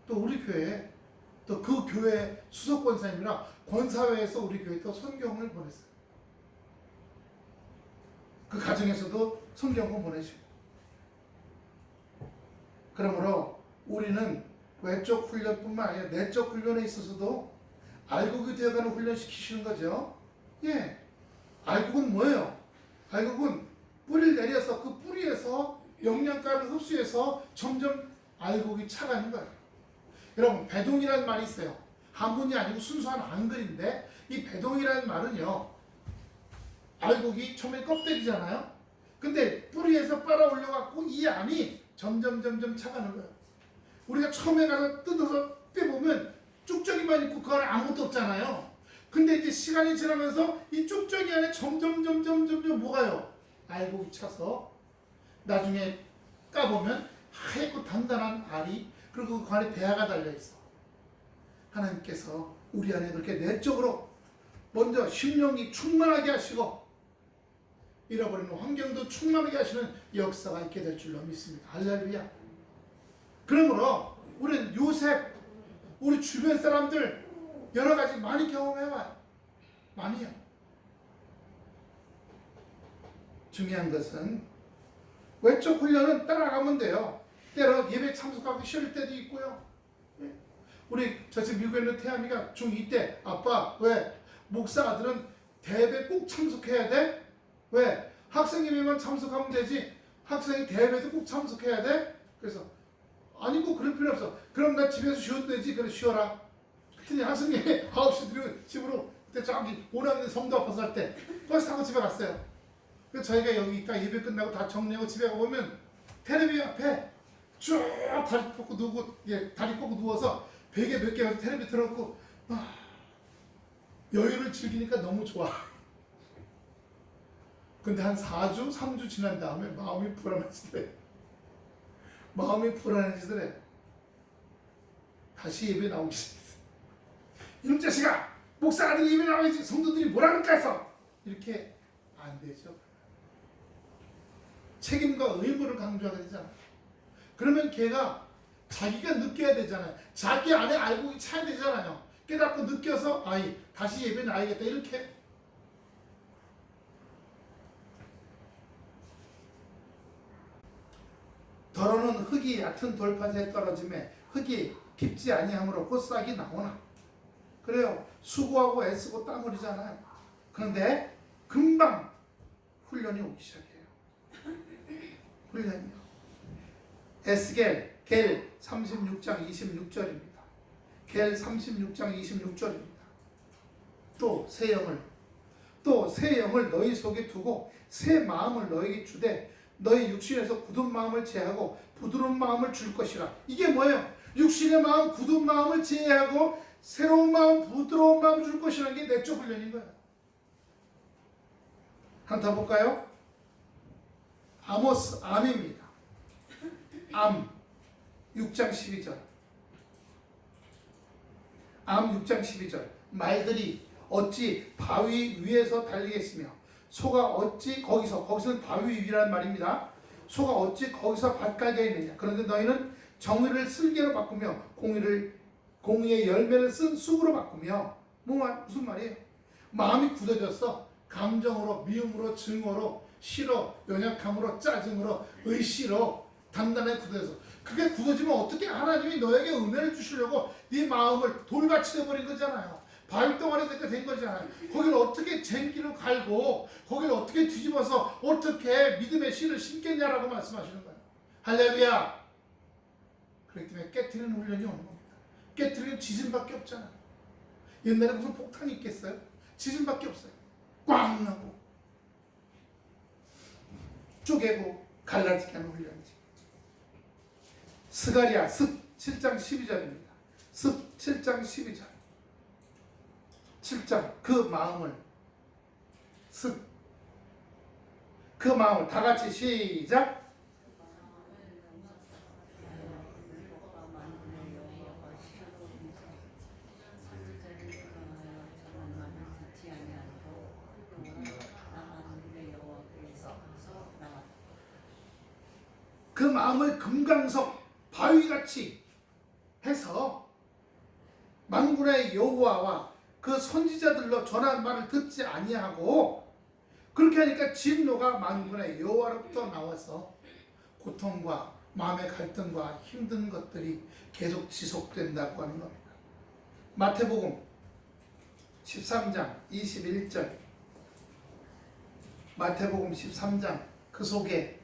또 우리 교회에, 또 그 교회 수석 권사님이랑 권사회에서 우리 교회에 또 선경을 보냈어요. 그 가정에서도 성경을 보내시고. 그러므로 우리는 외적 훈련뿐만 아니라 내적 훈련에 있어서도 알곡이 되어가는 훈련 시키시는 거죠. 예, 알곡은 뭐예요? 알곡은 뿌리를 내려서 그 뿌리에서 영양가를 흡수해서 점점 알곡이 차가는 거예요. 여러분, 배동이라는 말이 있어요. 한문이 아니고 순수한 한글인데, 이 배동이라는 말은요, 알곡이 처음에 껍데기잖아요. 근데 뿌리에서 빨아 올려갖고 이 안이 점점 차가는 거예요. 우리가 처음에 가서 뜯어서 빼보면 쭉저기만 있고 그 안에 아무것도 없잖아요. 근데 이제 시간이 지나면서 이 쭉저기 안에 점점 뭐가요? 알곡이 차서 나중에 까보면 하얗고 단단한 알이, 그리고 그 안에 배아가 달려있어. 하나님께서 우리 안에 그렇게 내적으로 먼저 심령이 충만하게 하시고 잃어버리는 환경도 충만하게 하시는 역사가 있게 될 줄로 믿습니다. 할렐루야. 그러므로 우리는 요셉, 우리 주변 사람들 여러 가지 많이 경험해봐요. 많이요. 중요한 것은 외적 훈련은 따라가면 돼요. 때로 예배 참석하기 싫을 때도 있고요. 우리 저 지금 미국에 있는 태아미가 중2 때, 아빠 왜 목사 아들은 대회 꼭 참석해야 돼? 왜? 학생 예배만 참석하면 되지 학생이 대회도 꼭 참석해야 돼? 그래서 아니 뭐 그럴 필요 없어. 그럼 나 집에서 쉬어도 되지. 그래 쉬어라. 그랬더니 학생 예배 9시 들으면 집으로, 그때 저기 오남는 성도 앞에서 할 때 버스 타고 집에 갔어요. 그래서 저희가 여기 딱 예배 끝나고 다 정리하고 집에 가보면 텔레비 앞에 쭉 다리 뻗고 누우고, 예, 다리 뻗고 누워서 베개 몇 개 텔레비 틀어놓고 여유를 즐기니까 너무 좋아. 근데 한 4주, 3주 지난 다음에 마음이 불안해지더래. 다시 예배 나오기 시작했어. 이놈 자식아, 목사 아들 예배 나와야지. 성도들이 뭐라 그럴까 해서. 이렇게 안 되죠. 책임과 의무를 강조하게 되잖아. 그러면 걔가 자기가 느껴야 되잖아요. 자기 안에 알고 차야 되잖아요. 깨닫고 느껴서 아이 다시 예배 나야겠다 이렇게. 더러는 흙이 얕은 돌파지에 떨어짐에 흙이 깊지 아니하므로 곧 싹이 나오나. 그래요. 수고하고 애쓰고 땀 흘리잖아요. 그런데 금방 훈련이 오기 시작해요. 훈련이요. 에스겔 겔 36장 26절입니다. 겔 36장 26절입니다. 또 새 영을 너희 속에 두고 새 마음을 너희에게 주되 너희 육신에서 굳은 마음을 제하고 부드러운 마음을 줄 것이라. 이게 뭐예요? 육신의 마음, 굳은 마음을 제하고 새로운 마음, 부드러운 마음을 줄 것이라는 게 내적 훈련인 거예요. 한 번 더 볼까요? 아모스 암입니다. 암 6장 12절. 암 6장 12절. 말들이 어찌 바위 위에서 달리겠으며 소가 어찌 거기서는 바위 위라는 말입니다. 소가 어찌 거기서 밭갈게 있느냐. 그런데 너희는 정의를 쓸개로 바꾸며 공의의 열매를 쓴 쑥으로 바꾸며 무슨 말이에요? 마음이 굳어졌어. 감정으로, 미움으로, 증오로, 싫어, 연약함으로, 짜증으로, 의시로 단단하게 굳어져서. 그게 굳어지면 어떻게 하나님이 너에게 은혜를 주시려고 네 마음을 돌같이 돼버린 거잖아요. 바위덩어리 된 거잖아요. 거기를 어떻게 쟁기를 갈고 거기를 어떻게 뒤집어서 어떻게 믿음의 씨를 심겠냐라고 말씀하시는 거예요. 할렐루야. 그렇기 때문에 깨트리는 훈련이 오는 겁니다. 깨트리는 지진밖에 없잖아요. 옛날에 무슨 폭탄이 있겠어요? 지진밖에 없어요. 꽝 나고 쪼개고 갈라지게 하는 훈련이지. 스가랴 습 7장 12절입니다. 습 7장 12절. 7장 그 마음을 다 같이 시작. 그 마음을 금강석 바위같이 해서 만군의 여호와와 그 선지자들로 전한 말을 듣지 아니하고, 그렇게 하니까 진노가 만군의 여호와로부터 나와서 고통과 마음의 갈등과 힘든 것들이 계속 지속된다고 하는 겁니다. 마태복음 13장 21절. 마태복음 13장 그 속에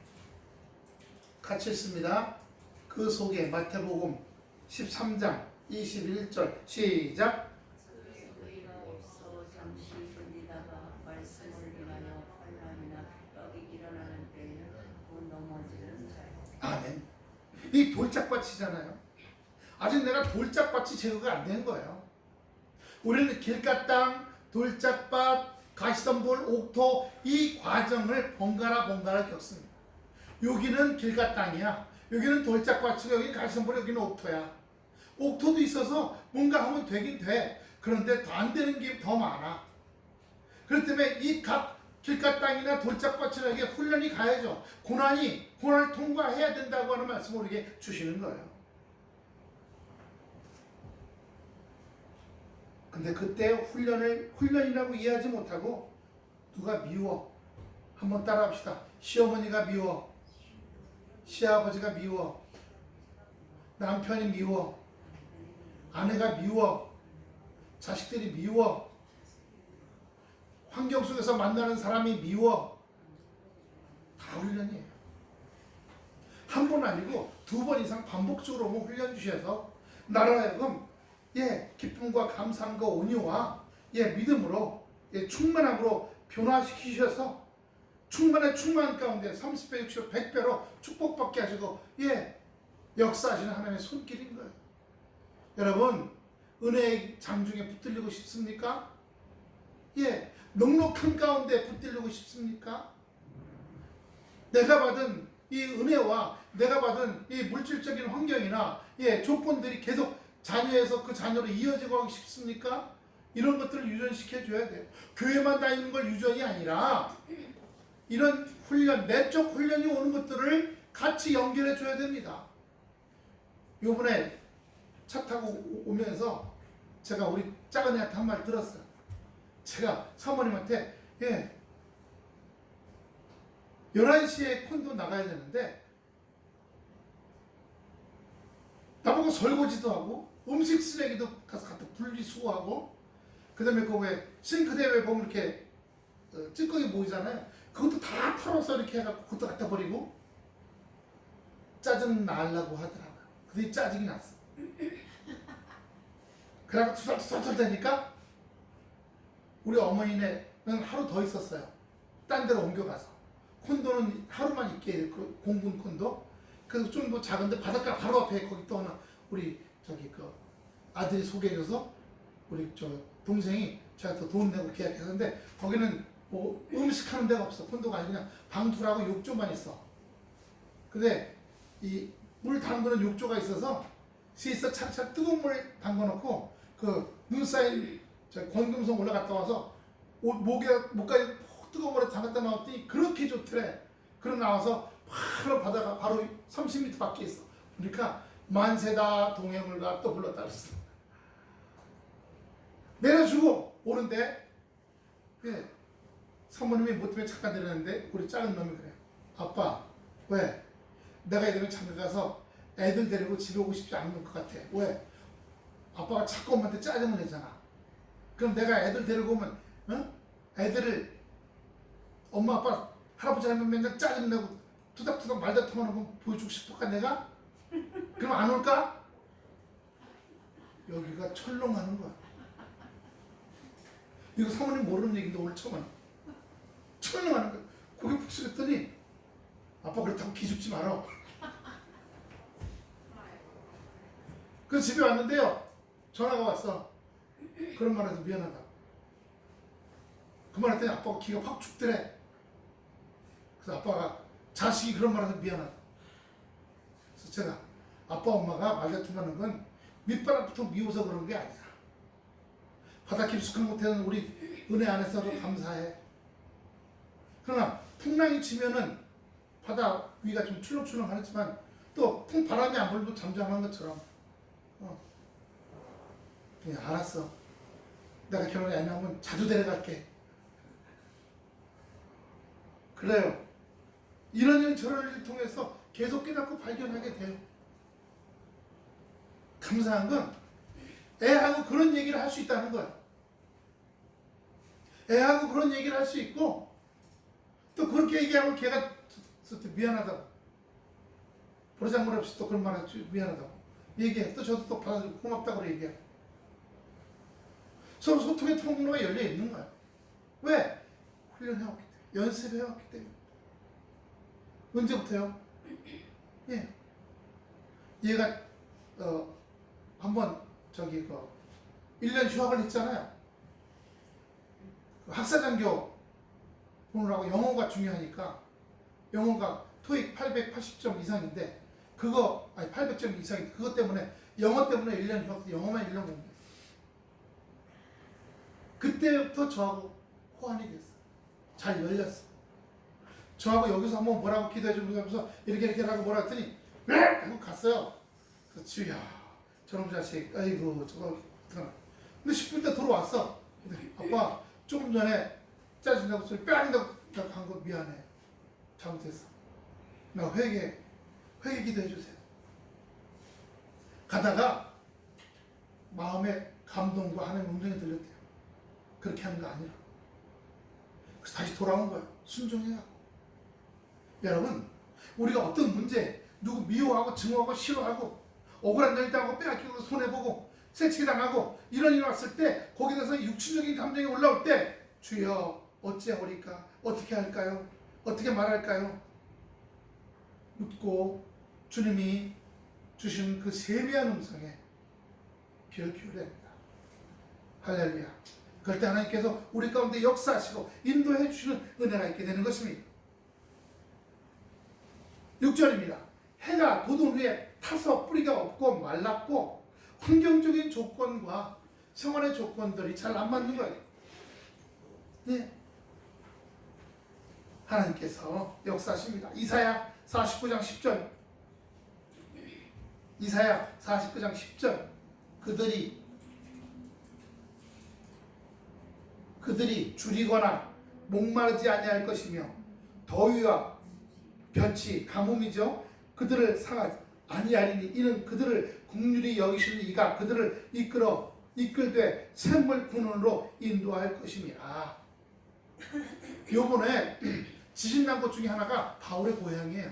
같이 읽습니다. 그 속에 마태복음 13장 21절 시작. 아멘. 이 돌짝밭이잖아요. 아직 내가 돌짝밭이 제거가 안 된 거예요. 우리는 길가 땅, 돌짝밭, 가시덤불, 옥토 이 과정을 번갈아 겪습니다. 여기는 길가 땅이야. 여기는 돌짝밭이고 여기는 가시덤불, 여기는 옥토야. 옥토도 있어서 뭔가 하면 되긴 돼. 그런데 더 안 되는 게 더 많아. 그렇기 때문에 이 각 길가 땅이나 돌짝밭이라는 게 훈련이 가야죠. 고난을 통과해야 된다고 하는 말씀을 우리에게 주시는 거예요. 근데 그때 훈련이라고 이해하지 못하고 누가 미워. 한번 따라합시다. 시어머니가 미워. 시아버지가 미워. 남편이 미워. 아내가 미워. 자식들이 미워. 환경 속에서 만나는 사람이 미워. 다 훈련이에요. 한 번 아니고 2번 이상 반복적으로 훈련 주셔서 나로 하여금 기쁨과 감사함과 온유와 믿음으로 충만함으로 변화시키셔서 충만 가운데 30배, 60배, 100배로 축복받게 하시고 역사하시는 하나님의 손길인 거예요. 여러분, 은혜의 장중에 붙들리고 싶습니까? 넉넉한 가운데 붙들리고 싶습니까? 내가 받은 이 은혜와 내가 받은 이 물질적인 환경이나 조건들이 계속 자녀에서 그 자녀로 이어지고 하기 싶습니까? 이런 것들을 유전시켜 줘야 돼요. 교회만 다니는 걸 유전이 아니라 이런 훈련, 내적 훈련이 오는 것들을 같이 연결해 줘야 됩니다. 요번에 차 타고 오면서 제가 우리 작은 애한테 한 말 들었어요. 제가 사모님한테 11시에 콘도 나가야 되는데 나보고 설거지도 하고 음식 쓰레기도 가서 갖다 분리수거하고 그다음에 그 왜 싱크대에 왜 보면 이렇게 찌꺼기 보이잖아요. 그것도 다 털어서 이렇게 해갖고 그것도 갖다 버리고 짜증 나려고 하더라고요. 근데 짜증이 났어. 그래갖고 투덜투덜 되니까 우리 어머니는 하루 더 있었어요. 딴 데로 옮겨가서 콘도는 하루만 있게 그 공분 콘도. 그래서 좀 뭐 작은데 바닷가 바로 앞에 거기 또 하나 우리 저기 그 아들이 소개해줘서 우리 저 동생이 제가 또 돈 내고 계약했는데 거기는 뭐 음식 하는 데가 없어. 콘도가 아니고 그냥 방투라고 욕조만 있어. 근데 이 물 담그는 욕조가 있어서 시에서 차차 뜨거운 물 담궈놓고 그 눈 쌓인 저 권금성 올라갔다 와서 목까지 뜨거운 물에 담갔다 나왔더니 그렇게 좋더래. 그러고 나와서 바로 바다가 바로 30m 밖에 있어. 그러니까 만세다 동해물과 또 불렀다 그랬어. 내려주고 오는데 사모님이 뭐 때문에 잠깐 내렸는데 우리 작은 놈이 그래. 아빠 왜? 내가 이러면 잠깐 가서 애들 데리고 집에 오고 싶지 않은 것 같아. 왜? 아빠가 자꾸 엄마한테 짜증을 내잖아. 그럼 내가 애들 데리고 오면 애들을 엄마 아빠 할아버지 할머니 맨날 짜증내고 투닥투닥 말다툼하는 거 보여주고 싶을까 내가? 그럼 안 올까? 여기가 철렁하는 거야. 이거 사모님 모르는 얘기인데 오늘 처음 하는 거야. 철렁하는 거야. 고개 푹 숙였더니 아빠 그렇다고 기죽지 마라. 그래서 집에 왔는데요. 전화가 왔어. 그런 말 해서 미안하다. 그 말 했더니 아빠가 기가 확 죽더래. 그래서 아빠가 자식이 그런 말 해서 미안하다. 그래서 제가 아빠 엄마가 말다툼하는 건 밑바닥부터 미워서 그런 게 아니야. 바다 깊숙한 곳에는 우리 은혜 안에서도 감사해. 그러나 풍랑이 치면은 바다 위가 좀 출렁출렁하지만 또 바람이 안 불고 잠잠한 것처럼 알았어. 내가 결혼에 애 낳으면 자주 데려갈게. 그래요. 이런 일 저런 일을 통해서 계속 깨닫고 발견하게 돼요. 감사한 건 애하고 그런 얘기를 할 수 있다는 거야. 애하고 그런 얘기를 할 수 있고 또 그렇게 얘기하고 걔가 미안하다고 버르장머리 없이 또 그런 말 하지 미안하다고 얘기해. 또 저도 또 받아주고 고맙다고 얘기해. 서로 소통의 통로가 열려 있는 거야. 왜? 훈련해왔기 때문에. 연습해왔기 때문에. 언제부터요? 얘가 한번 저기 1년 휴학을 했잖아요. 학사장교 보느라고 영어가 중요하니까 영어가 토익 880점 이상인데 800점 이상인데 그것 때문에 영어 때문에 1년 휴학, 영어만 1년 공부했어. 그때부터 저하고 호환이 됐어. 잘 열렸어. 저하고 여기서 한번 뭐라고 기도해 주면서 이렇게 하고 뭐라 했더니 왜? 하고 갔어요. 그래서 주야 저놈 자식 아이고 저거 근데 10분 있다 돌아왔어. 아빠 조금 전에 짜증나고 소리 빼앗는다고 한 거 미안해. 잘못했어. 나 회개 기도해 주세요. 가다가 마음에 감동과 하나님 음성이 들렸대요. 그렇게 하는 거 아니라. 그래서 다시 돌아온 거야. 순종해갖고. 여러분, 우리가 어떤 문제, 누구 미워하고 증오하고 싫어하고 억울한 일 당하고 빼앗기고 손해보고 새치기 당하고 이런 일이 왔을 때 거기에 대해서 육신적인 감정이 올라올 때 주여 어찌하오리까? 어떻게 할까요? 어떻게 말할까요? 묻고 주님이 주신 그 세미한 음성에 귀를 기울여야 합니다. 할렐루야. 그럴 때 하나님께서 우리 가운데 역사하시고 인도해 주시는 은혜가 있게 되는 것입니다. 6절입니다. 해가 돋은 후에 타서 뿌리가 없고 말랐고 환경적인 조건과 생활의 조건들이 잘 안 맞는 거예요. 네. 하나님께서 역사하십니다. 이사야 49장 10절 이사야 49장 10절 그들이 줄이거나 목마르지 아니할 것이며 더위와 볕이 가뭄이죠. 그들을 상하지 아니하리니 이는 그들을 긍휼히 여기시는 이가 그들을 이끌되 샘물 군원으로 인도할 것임이라. 요번에 지진 난 것 중에 하나가 바울의 고향이에요.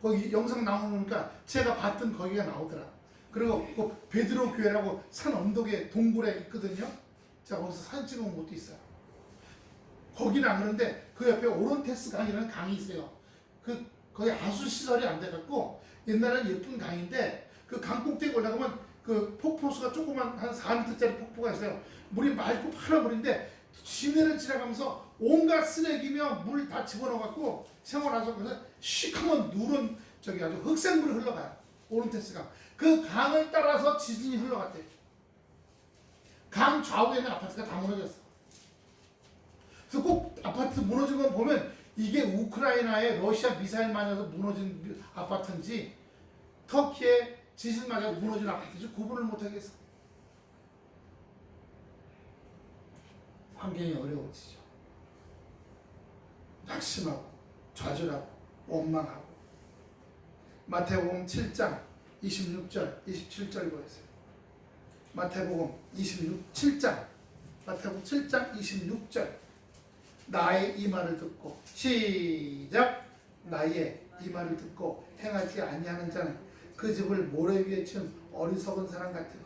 거기 영상 나오니까 제가 봤던 거기가 나오더라. 그리고 그 베드로 교회라고 산 언덕에 동굴에 있거든요. 제가 거기서 사진 찍은 것도 있어요. 거기는 안 그런데 그 옆에 오론테스 강이라는 강이 있어요. 거기 하수 시설이 안 돼갖고 옛날에는 예쁜 강인데 그 강 꼭대기 올라가면 그 폭포수가 조그만 한 4m짜리 폭포가 있어요. 물이 맑고 파란 물인데 시내를 지나가면서 온갖 쓰레기며 물 다 집어넣어갖고 세워 나서 그래서 시커먼 누런 저기 아주 흑색물이 흘러가요. 오론테스가 그 강을 따라서 지진이 흘러갔대요. 강 좌우에 있는 아파트가 다 무너졌어. 그래서 꼭 아파트 무너진 거 보면 이게 우크라이나의 러시아 미사일 맞아서 무너진 아파트인지 터키의 지진 맞아서 무너진 아파트인지 구분을 못하겠어. 환경이 어려워지죠. 낙심하고 좌절하고 원망하고. 마태복음 7장 26절 27절 보세요. 마태복음 7장 26절 나의 이 말을 듣고 시작. 나의 이 말을 듣고 행하지 아니하는 자는 그 집을 모래 위에 지은 어리석은 사람 같으니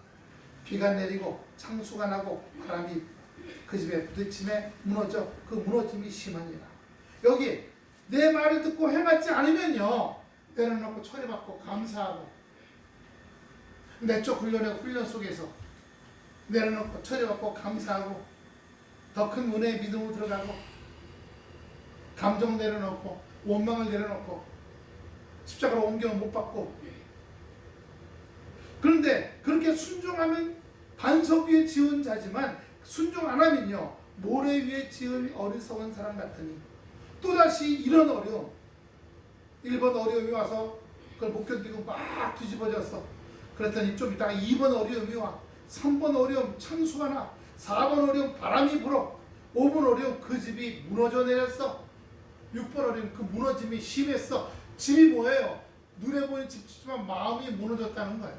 비가 내리고 창수가 나고 바람이 그 집에 부딪힘에 무너져 그 무너짐이 심하니라. 여기 내 말을 듣고 행하지 않으면요 내려놓고 처리받고 감사하고 내적 훈련 속에서 내려놓고 처리받고 감사하고 더 큰 은혜의 믿음으로 들어가고 감정 내려놓고 원망을 내려놓고 십자가로 옮겨는 못 받고. 그런데 그렇게 순종하면 반석 위에 지은 자지만 순종 안 하면요 모래 위에 지은 어리석은 사람 같으니. 또다시 이런 어려움 1번 어려움이 와서 그걸 못 견디고 막 뒤집어졌어. 그랬더니 좀 이따가 2번 어려움이 와. 3번 어려움 창수가 나. 4번 어려움 바람이 불어. 5번 어려움 그 집이 무너져 내렸어. 6번 어려움 그 무너짐이 심했어. 집이 뭐예요? 눈에 보이는 집이지만 마음이 무너졌다는 거예요.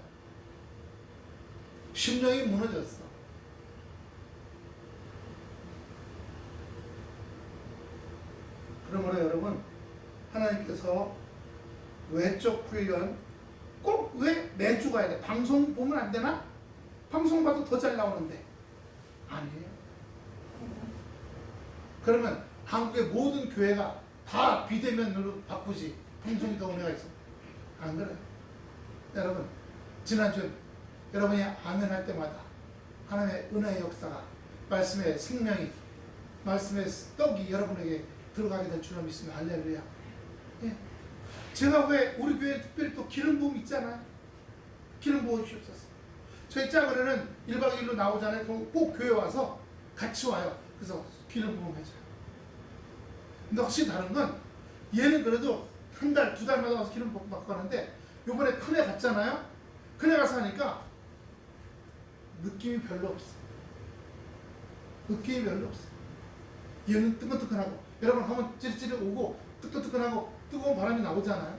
심령이 무너졌어. 그러므로 여러분 하나님께서 외적 훈련 꼭 왜 매주 가야 돼? 방송 보면 안 되나? 방송 봐도 더 잘 나오는데 아니에요. 그러면 한국의 모든 교회가 다 비대면으로 바꾸지 방송이 더 은혜가 있어? 안 그래요. 여러분 지난주 여러분이 아멘 할 때마다 하나님의 은혜의 역사가 말씀의 생명이 말씀의 떡이 여러분에게 들어가게 될 줄로 믿습니다. 할렐루야. 예. 제가 왜 우리 교회에 특별히 또 기름 부음 있잖아요. 기름 부어 주시옵소서. 저희 짝으로는 1박 2일로 나오잖아요. 그럼 꼭 교회 와서 같이 와요. 그래서 기름 부음 해줘요. 근데 확실히 다른 건 얘는 그래도 한 달, 2달마다 와서 기름 부음 받고 가는데 요번에 큰애 갔잖아요. 큰애 가서 하니까 느낌이 별로 없어. 느낌이 별로 없어. 얘는 뜨끈뜨끈하고 여러분 하면 찌릿찌릿 오고 뜨끈뜨끈하고 뜨거운 바람이 나오잖아요.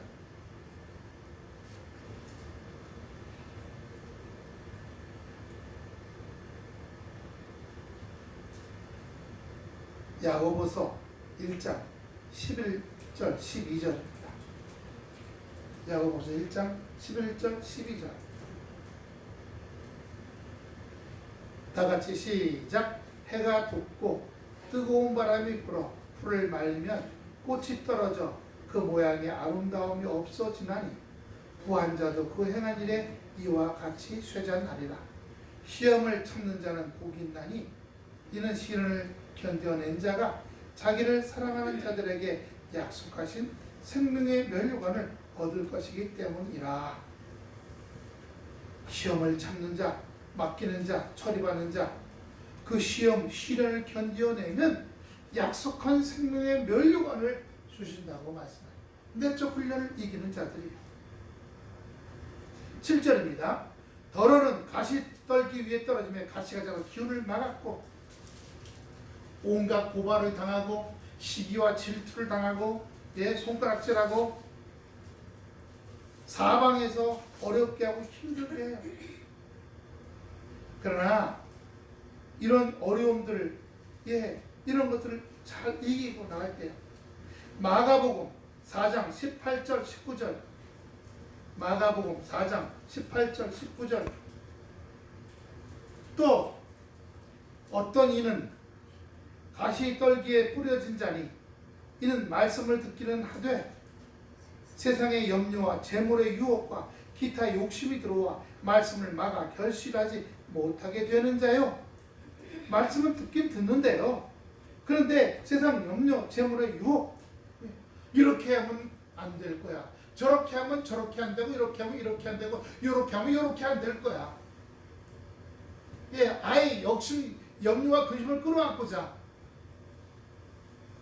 야고보서 1장 11절 12절입니다. 야고보서 1장 11절 12절 다같이 시작. 해가 돋고 뜨거운 바람이 불어 풀을 말리면 꽃이 떨어져 그 모양의 아름다움이 없어지나니 부한 자도 그 행한 일에 이와 같이 쇠잔하리라. 시험을 참는 자는 복이 있나니 이는 시련을 견뎌낸 자가 자기를 사랑하는 자들에게 약속하신 생명의 면류관을 얻을 것이기 때문이라. 시험을 참는 자, 맡기는 자, 처리받는 자, 그 시련을 견뎌내면 약속한 생명의 면류관을 주신다고 말씀합니다. 내적 훈련을 이기는 자들이에요. 7절입니다. 더러는 가시 떨기 위해 떨어지며 가시가 자라 기운을 막았고 온갖 고발을 당하고 시기와 질투를 당하고 손가락질하고 사방에서 어렵게 하고 힘들게 해요. 그러나 이런 어려움들을 이런 것들을 잘 이기고 나갈 때요. 마가복음 4장 18절 19절 마가복음 4장 18절 19절 또 어떤 이는 가시 떨기에 뿌려진 자니 이는 말씀을 듣기는 하되 세상의 염려와 재물의 유혹과 기타 욕심이 들어와 말씀을 막아 결실하지 못하게 되는 자요. 말씀은 듣긴 듣는데요. 그런데 세상 염려, 재물의 유혹 이렇게 하면 안 될 거야. 저렇게 하면 저렇게 안 되고 이렇게 하면 이렇게 안 되고 이렇게 하면 이렇게 안 될 거야. 아예 욕심, 염려와 근심을 끌어안고자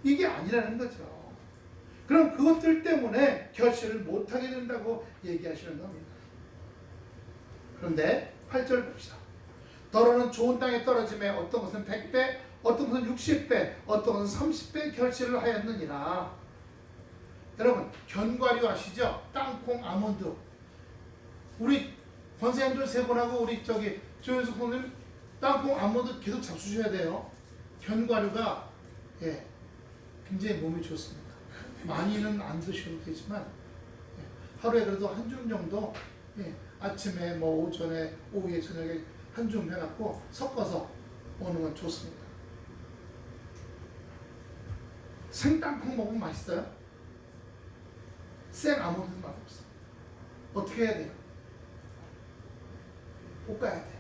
이게 아니라는 거죠. 그럼 그것들 때문에 결실을 못하게 된다고 얘기하시는 겁니다. 그런데 8절 봅시다. 더러는 좋은 땅에 떨어짐에 어떤 것은 100배, 어떤 것은 60배, 어떤 것은 30배 결실을 하였느니라. 여러분 견과류 아시죠? 땅콩, 아몬드. 우리 권사님들 세 분하고 우리 조현숙 선생님 땅콩, 아몬드 계속 잡수셔야 돼요. 견과류가 굉장히 몸에 좋습니다. 많이는 안 드셔도 되지만 하루에 그래도 한 줌 정도 아침에 오전에 오후에 저녁에 한 줌 해갖고 섞어서 먹는 건 좋습니다. 생땅콩 먹으면 맛있어요? 생 아몬드는 맛없어. 어떻게 해야 돼요? 볶아야 돼.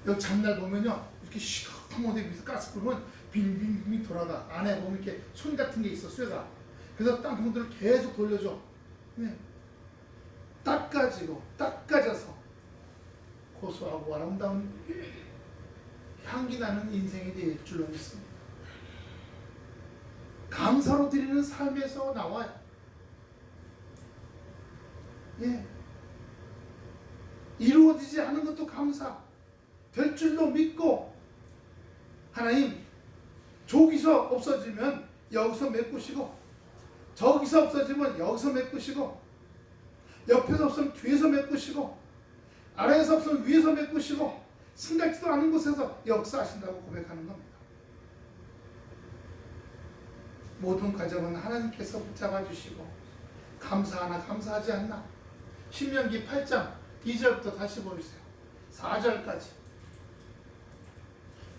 여기 장날 보면요 이렇게 시커먼데 위에서 가스 불면 빙빙빙 돌아가. 안에 보면 이렇게 손 같은 게 있어, 쇠가. 그래서 땅콩들을 계속 돌려줘. 닦아져서 고소하고 아름다운 향기 나는 인생이 될 줄로 믿습니다. 감사로 드리는 삶에서 나와요. 이루어지지 않은 것도 감사 될 줄로 믿고 하나님 저기서 없어지면 여기서 메꾸시고 저기서 없어지면 여기서 메꾸시고 옆에서 없으면 뒤에서 메꾸시고 아래에서 없으면 위에서 메꾸시고 생각지도 않은 곳에서 역사하신다고 고백하는 겁니다. 모든 과정은 하나님께서 붙잡아 주시고 감사하나 감사하지 않나. 신명기 8장 2절부터 다시 보세요. 4절까지.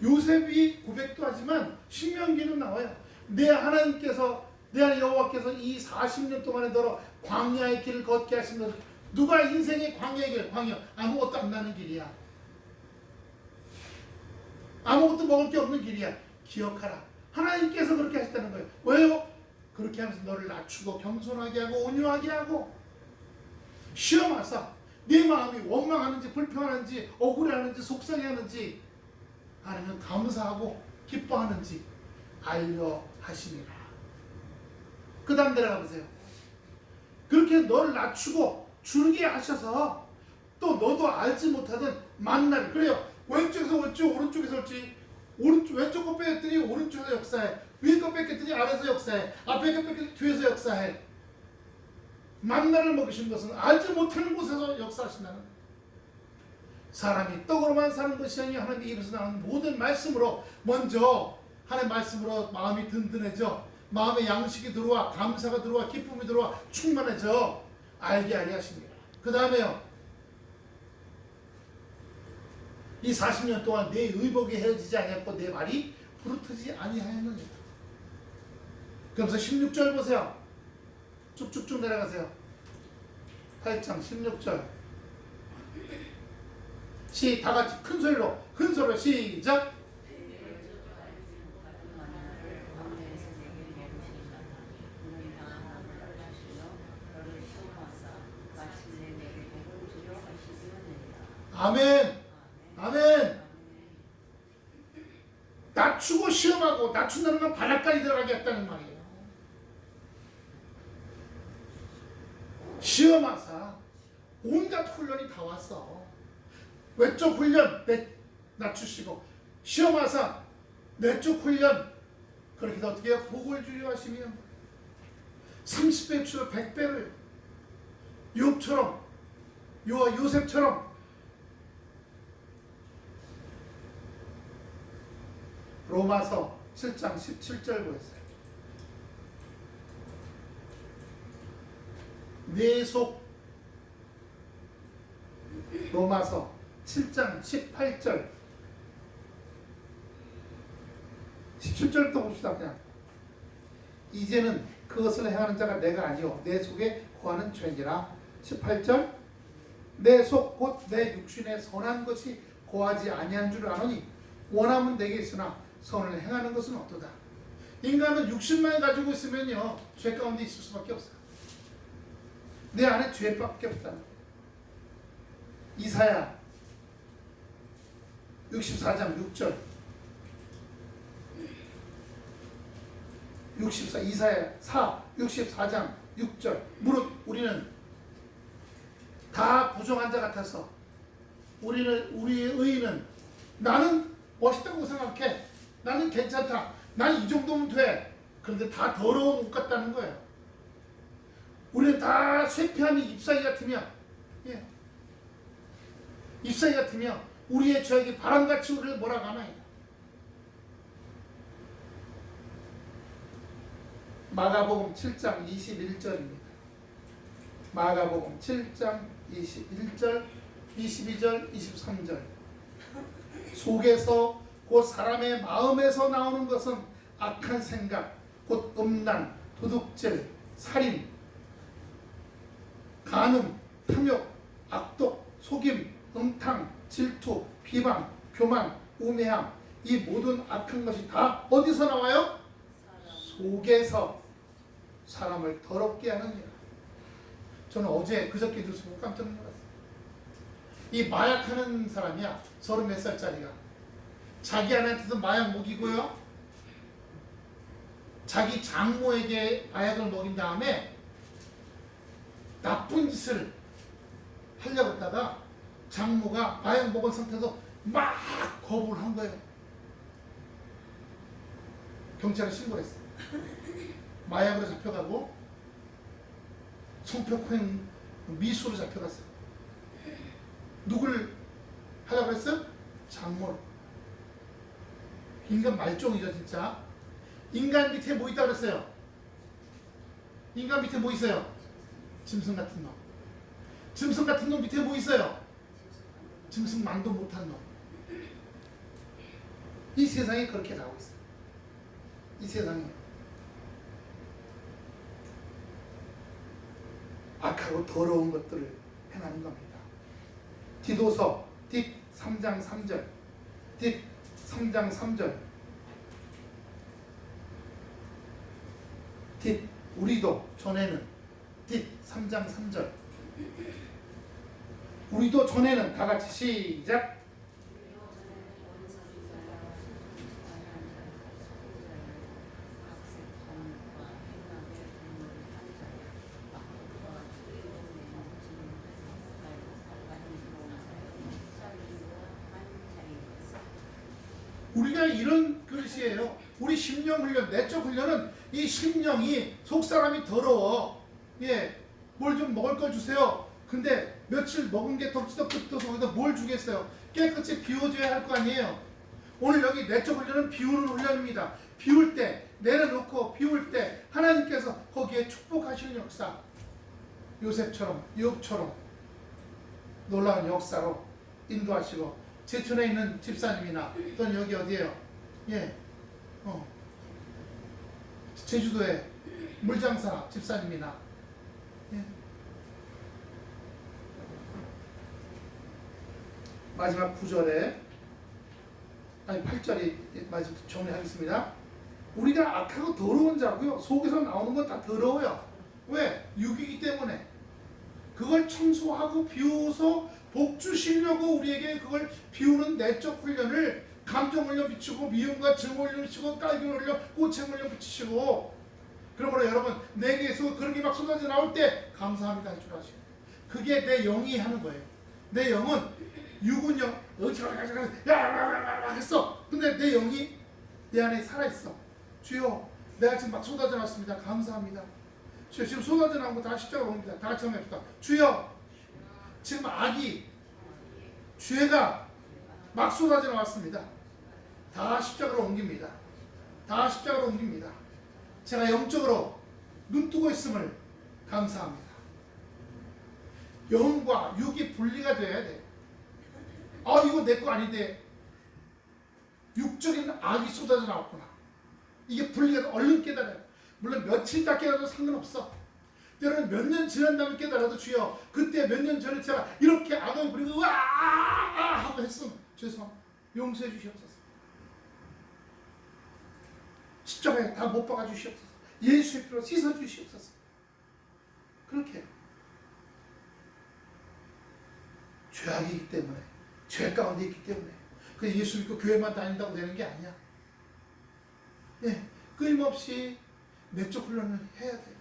요셉이 고백도 하지만 신명기는 나와요. 내 하나님께서 내 하나님 여호와께서 이 40년 동안에 너로 광야의 길을 걷게 하신 것. 누가 인생의 광야의 길, 광야 아무것도 안 나는 길이야. 아무것도 먹을 게 없는 길이야. 기억하라. 하나님께서 그렇게 하셨다는 거예요. 왜요? 그렇게 하면서 너를 낮추고 겸손하게 하고 온유하게 하고 시험하사 네 마음이 원망하는지 불평하는지 억울해하는지 속상해하는지 아니면 감사하고 기뻐하는지 알려 하시니라. 그 다음 내려가 보세요. 그렇게 너를 낮추고 줄게 하셔서 또 너도 알지 못하던 만나를. 그래요. 왼쪽에서 올지 오른쪽에서 올지 왼쪽 거 뺐더니 오른쪽에서 역사해. 위에 거 뺐더니 아래에서 역사해. 앞에 거 뺐더니 뒤에서 역사해. 만나를 먹이신 것은 알지 못하는 곳에서 역사하신다는. 사람이 떡으로만 사는 것이 아니라 하나님 입에서 나오는 모든 말씀으로 먼저 하나님 말씀으로 마음이 든든해져. 마음에 양식이 들어와 감사가 들어와 기쁨이 들어와 충만해져 알게 하려 하십니다. 그 다음에요. 이 40년 동안 내 의복이 헤어지지 아니하고 내 말이 부르트지 아니하였느니라. 그러면서 16절 보세요. 쭉쭉쭉 내려가세요. 8장 16절. 다 같이 큰 소리로 시작. 아멘. 아멘. 낮추고 시험하고 낮춘다는 건 바닥까지 들어가게 했다는 말이에요. 시험하사 온갖 훈련이 다 왔어. 외적 훈련 낮추시고 시험 와서 내적 훈련 그렇게 해서 어떻게 해요? 복을 주려 하시면 30배 주로 100배를 욥처럼 요셉처럼 로마서 7장 17절 보였어요. 내 속 로마서 7장 18절 17절부터 봅시다. 그냥 이제는 그것을 행하는 자가 내가 아니요 내 속에 거하는 죄니라. 18절 내 속 곧 내 육신에 선한 것이 거하지 아니한 줄 아노니 원함은 내게 있으나 선을 행하는 것은 없도다. 인간은 육신만 가지고 있으면요 죄 가운데 있을 수밖에 없어요. 내 안에 죄밖에 없다. 이사야 64장 6절 이사야 64장 6절 무릇 우리는 다 부정한 자 같아서 우리의 의는 나는 멋있다고 생각해. 나는 괜찮다. 나는 이 정도면 돼. 그런데 다 더러운 옷 같다는 거예요. 우리는 다 쇠폐함이 잎사귀 같으며 잎사귀 같으며 우리의 죄악이 바람같이 우리를 몰아가나이다. 마가복음 7장 21절입니다. 마가복음 7장 21절 22절 23절 속에서 곧 사람의 마음에서 나오는 것은 악한 생각 곧 음란 도둑질 살인 간음 탐욕 악독 속임 음탕 질투 비방 교만 우매함 이 모든 악한 것이 다 어디서 나와요? 속에서 사람을 더럽게 하는 일. 저는 어제 그저께 뉴스 보고 깜짝 놀랐어요. 이 마약하는 사람이야. 30몇 살짜리가 자기 아내한테도 마약 먹이고요 자기 장모에게 마약을 먹인 다음에 나쁜 짓을 하려고 했다가 장모가 마약 먹은 상태에서 막 거부를 한 거예요. 경찰에 신고를 했어요. 마약으로 잡혀가고 성폭행 미수로 잡혀갔어요. 누굴 하려고 그랬어요? 장모를. 인간 말종이죠 진짜. 인간 밑에 뭐 있다고 그랬어요? 인간 밑에 뭐 있어요? 짐승 같은 놈. 짐승 같은 놈 밑에 뭐 있어요? 짐승만도 못한 놈. 이 세상에 그렇게 나오고 있어요. 이 세상에 악하고 더러운 것들을 행하는 겁니다. 디도서 뒷 3장 3절 뒷 3장 3절 뒷 우리도 전에는 뒷 3장 3절 우리도 전에는 다같이 시작 우리가 이런 그릇이에요. 우리 심령 훈련, 내적 훈련은 이 심령이 속사람이 더러워. 뭘 좀 먹을 걸 주세요. 근데 며칠 먹은 게 덥지덕지덕 거기다 뭘 주겠어요? 깨끗이 비워줘야 할 거 아니에요. 오늘 여기 내적 훈련은 비우는 훈련입니다. 비울 때, 내려놓고 비울 때 하나님께서 거기에 축복하시는 역사. 요셉처럼, 욥처럼 놀라운 역사로 인도하시고 제천에 있는 집사님이나 또는 여기 어디에요? 제주도에 물장사 집사님이나 마지막 9절에 아니 8절이 마지막 정리하겠습니다. 우리가 악하고 더러운 자고요. 속에서 나오는 건 다 더러워요. 왜? 육이기 때문에. 그걸 청소하고 비워서 복 주시려고 우리에게 그걸 비우는 내적 훈련을 감정 훈련 비추고 미움과 증오 훈련 비추고 깔기 훈련 꼬챙 훈련 비추시고 그러므로 여러분 내게서 그런 게 막 쏟아져 나올 때 감사합니다 할 줄 아시고 그게 내 영이 하는 거예요. 내 영은 육은 영, 야 했어. 근데 내 영이 내 안에 살아있어. 주여, 내가 지금 막 쏟아져 나왔습니다. 감사합니다. 주여, 지금 쏟아져 나온 거 다 십자가로 옵니다. 다 같이 한번 해봅시다. 주여, 지금 악이, 죄가 막 쏟아져 나왔습니다. 다 십자가로 옮깁니다. 다 십자가로 옮깁니다. 제가 영적으로 눈뜨고 있음을 감사합니다. 영과 육이 분리가 돼야 돼. 아, 이거 내 거 아닌데 육적인 악이 쏟아져 나왔구나. 이게 분리가 돼. 얼른 깨달아요. 물론 며칠 다 깨달아도 상관없어. 때로는 몇 년 지난 다음에 깨달아도 주여, 그때 몇 년 전에 제가 이렇게 악을 부리고 으아 하고 했으면 죄송합니다. 용서해 주시옵소서. 십자가에 다 못 박아 주시옵소서. 예수의 피로 씻어 주시옵소서. 그렇게 죄악이기 때문에, 죄 가운데 있기 때문에 그 예수 믿고 교회만 다닌다고 되는 게 아니야. 예, 끊임없이 내적 훈련을 해야 돼요.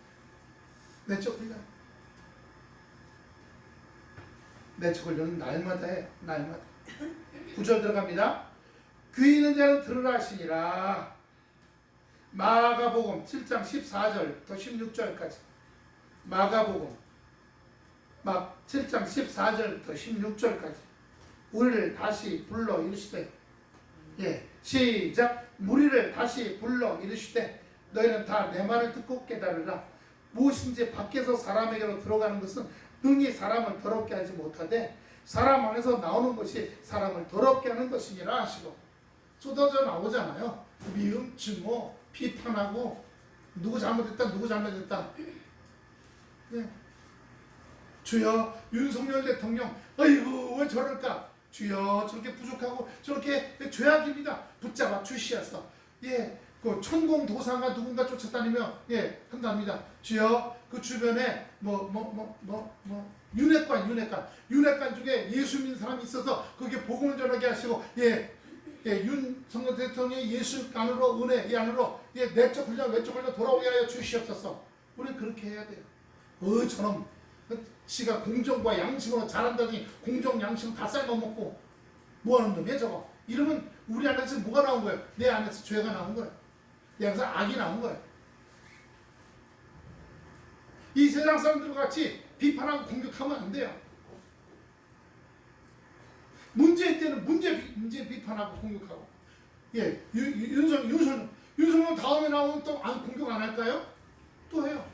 내적 훈련. 내적 훈련은 날마다 해요. 날마다. 9절 들어갑니다. 귀 있는 자는 들으라 하시니라. 마가복음 7장 14절부터 16절까지. 마가복음 7장 14절부터 16절까지. 우리를 다시 불러 이르시되, 예, 시작. 무리를 다시 불러 이르시되 너희는 다 내 말을 듣고 깨달으라. 무엇인지 밖에서 사람에게로 들어가는 것은 능히 사람을 더럽게 하지 못하되 사람 안에서 나오는 것이 사람을 더럽게 하는 것이니라 하시고, 쏟아져 나오잖아요. 미움, 증오, 비판하고 누구 잘못했다, 누구 잘못했다. 네. 주여, 윤석열 대통령 아이고 왜 저럴까. 주여, 저렇게 부족하고 저렇게 죄악입니다. 붙잡아 주시옵소서. 예, 그 천공도사가 누군가 쫓아다니며 예 한답니다. 주여, 그 주변에 윤회관 중에 예수 믿는 사람이 있어서 그게 복음을 전하게 하시고, 윤석열 대통령이 예수 안으로, 은혜 이 안으로 내적 훈련 외적 훈련 돌아오게 하여 주시옵소서. 우리는 그렇게 해야 돼요. 저놈 지가 공정과 양심으로 잘한다니 공정 양심 다 삶아먹고 뭐하는 놈이야 저거. 이러면 우리 안에서 뭐가 나온 거예요? 내 안에서 죄가 나온 거예요. 내 안에서 악이 나온 거예요. 이 세상 사람들과 같이 비판하고 공격하면 안 돼요. 문제일 때는 문제 비판하고 공격하고. 예, 윤석열 다음에 나오면 또 공격 안 할까요? 또 해요.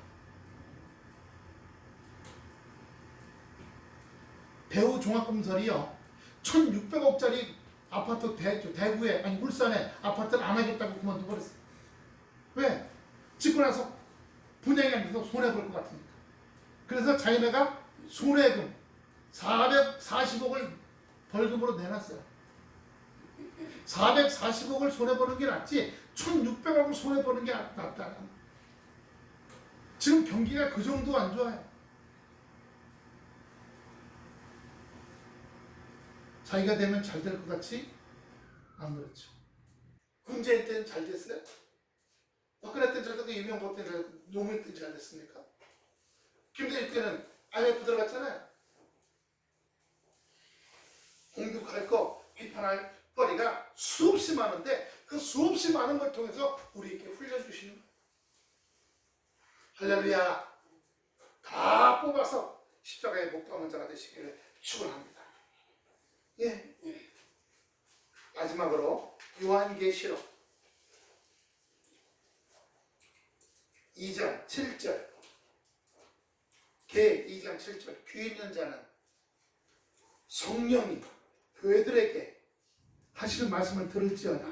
배우 종합건설이요, 1600억짜리 아파트 대구에, 아니 울산에 아파트를 안 하겠다고 그만둬 버렸어요. 왜? 짓고 나서 분양이 안 돼서 손해볼 것 같으니까. 그래서 자기네가 손해금 440억을 벌금으로 내놨어요. 440억을 손해보는 게 낫지 1600억을 손해보는 게 낫다. 지금 경기가 그 정도 안 좋아요. 자기가 되면 잘 될 것 같이 안 그렇죠. 문재인 때는 잘 됐어요? 박근혜 때는 잘 됐고 이명박 때는 잘 됐고 노무현 때는 잘 됐습니까? 김대중 때는 IMF 들어갔잖아요. 공격할 거, 비판할 거리가 수없이 많은데 그 수없이 많은 걸 통해서 우리에게 훈련 주시는 거예요. 할렐루야. 다 뽑아서 십자가의 목도하는 자가 되시기를 축원합니다. 예. 마지막으로 요한계시록 2장 7절. 개 2장 7절. 귀 있는 자는 성령이 교회들에게 하시는 말씀을 들을지어다.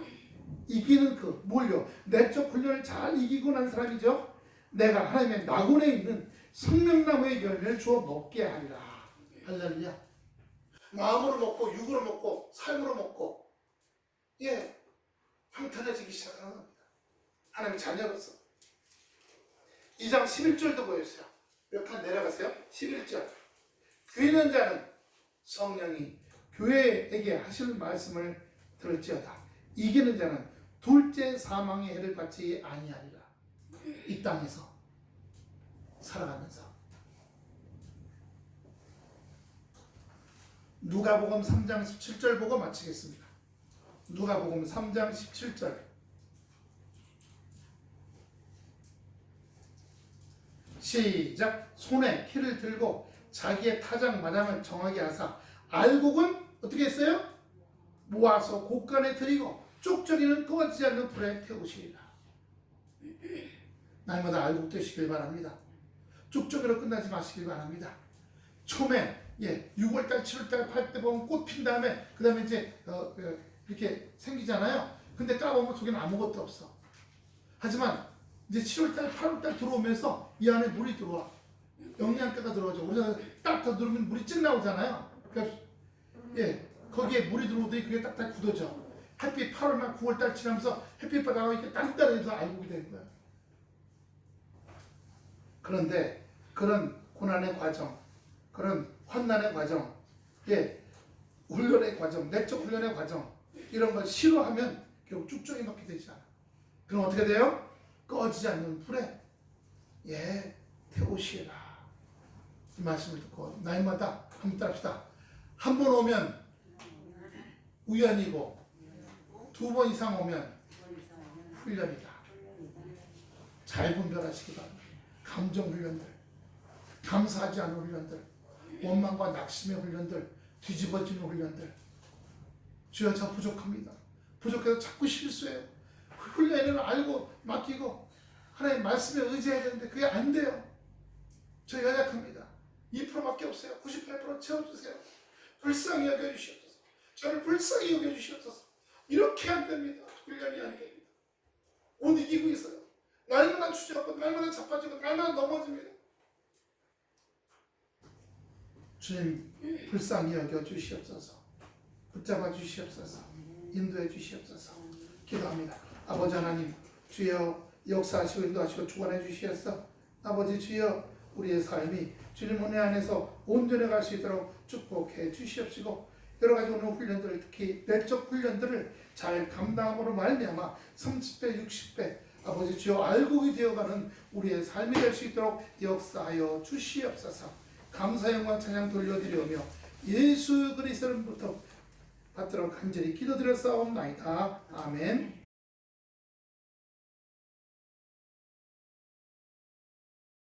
이기는 그 뭘요? 내적 훈련을 잘 이기고 난 사람이죠. 내가 하나님의 낙원에 있는 생명나무의 열매를 주어 먹게 하리라. 할렐루야. 마음으로 먹고 육으로 먹고 삶으로 먹고 평탄해지기 시작하는 겁니다. 하나님의 자녀로서. 2장 11절도 보여주세요. 몇 칸 내려가세요. 11절. 귀 있는 자는 성령이 교회에게 하시는 말씀을 들을지어다. 이기는 자는 둘째 사망의 해를 받지 아니하리라. 이 땅에서 살아가면서 누가복음 3장 17절 보고 마치겠습니다. 누가복음 3장 17절. 시작. 손에 키를 들고 자기의 타작 마당을 정하게 하사 알곡은 어떻게 했어요? 모아서 곳간에 들이고 쪽저기는 꺼지지 않는 불에 태우시리라. 날마다 알곡 되시길 바랍니다. 쪽저기로 끝나지 마시길 바랍니다. 처음에 6월달, 7월달, 8때 보면 꽃 핀 다음에 그 다음에 이제 이렇게 생기잖아요. 근데 까보면 속에는 아무것도 없어. 하지만 이제 7월달, 8월달 들어오면서 이 안에 물이 들어와. 영양가가 들어오죠. 우리가 딱 더 누르면 물이 ጭ 나오잖아요. 그러니까 거기에 물이 들어오더니 그게 딱딱 굳어져. 햇빛 8월말 9월달 지나면서 햇빛 바다가 이렇게 단단해서 알곡이 되는 거야. 그런데 그런 고난의 과정, 그런 환난의 과정, 훈련의 과정, 내적 훈련의 과정, 이런 걸 싫어하면 결국 쭉쭉이 넣게 되지 않아. 그럼 어떻게 돼요? 꺼지지 않는 불에 태우시라. 이 말씀을 듣고 날마다 한번 따라합시다. 한 번 오면 우연이고 2번 이상 오면 훈련이다. 잘 분별하시기 바랍니다. 감정 훈련들, 감사하지 않은 훈련들, 원망과 낙심의 훈련들, 뒤집어지는 훈련들. 주여 저 부족합니다. 부족해서 자꾸 실수해요. 훈련을 알고 맡기고 하나님 말씀에 의지해야 되는데 그게 안 돼요. 저 연약합니다. 2%밖에 없어요. 98% 채워주세요. 불쌍히 여겨주시옵소서. 저를 불쌍히 여겨주시옵소서. 이렇게 안 됩니다. 훈련이 안 됩니다. 못 이기고 있어요. 날마다 주저하고 날마다 자빠지고 날마다 넘어집니다. 주님 불쌍히 여겨주시옵소서. 붙잡아 주시옵소서. 인도해 주시옵소서. 기도합니다. 아버지 하나님, 주여 역사하시고 인도하시고 주관해 주시옵소서. 아버지 주여 우리의 삶이 주님 은혜 안에서 온전해 갈 수 있도록 축복해 주시옵시고 여러 가지 오늘 훈련들, 특히 내적 훈련들을 잘 감당함으로 말미암아 30배, 60배 아버지 주여 알곡이 되어가는 우리의 삶이 될 수 있도록 역사하여 주시옵소서. 감사 영광 찬양 돌려드리오며 예수 그리스도로부터 받도록 간절히 기도드렸사옵나이다. 아멘.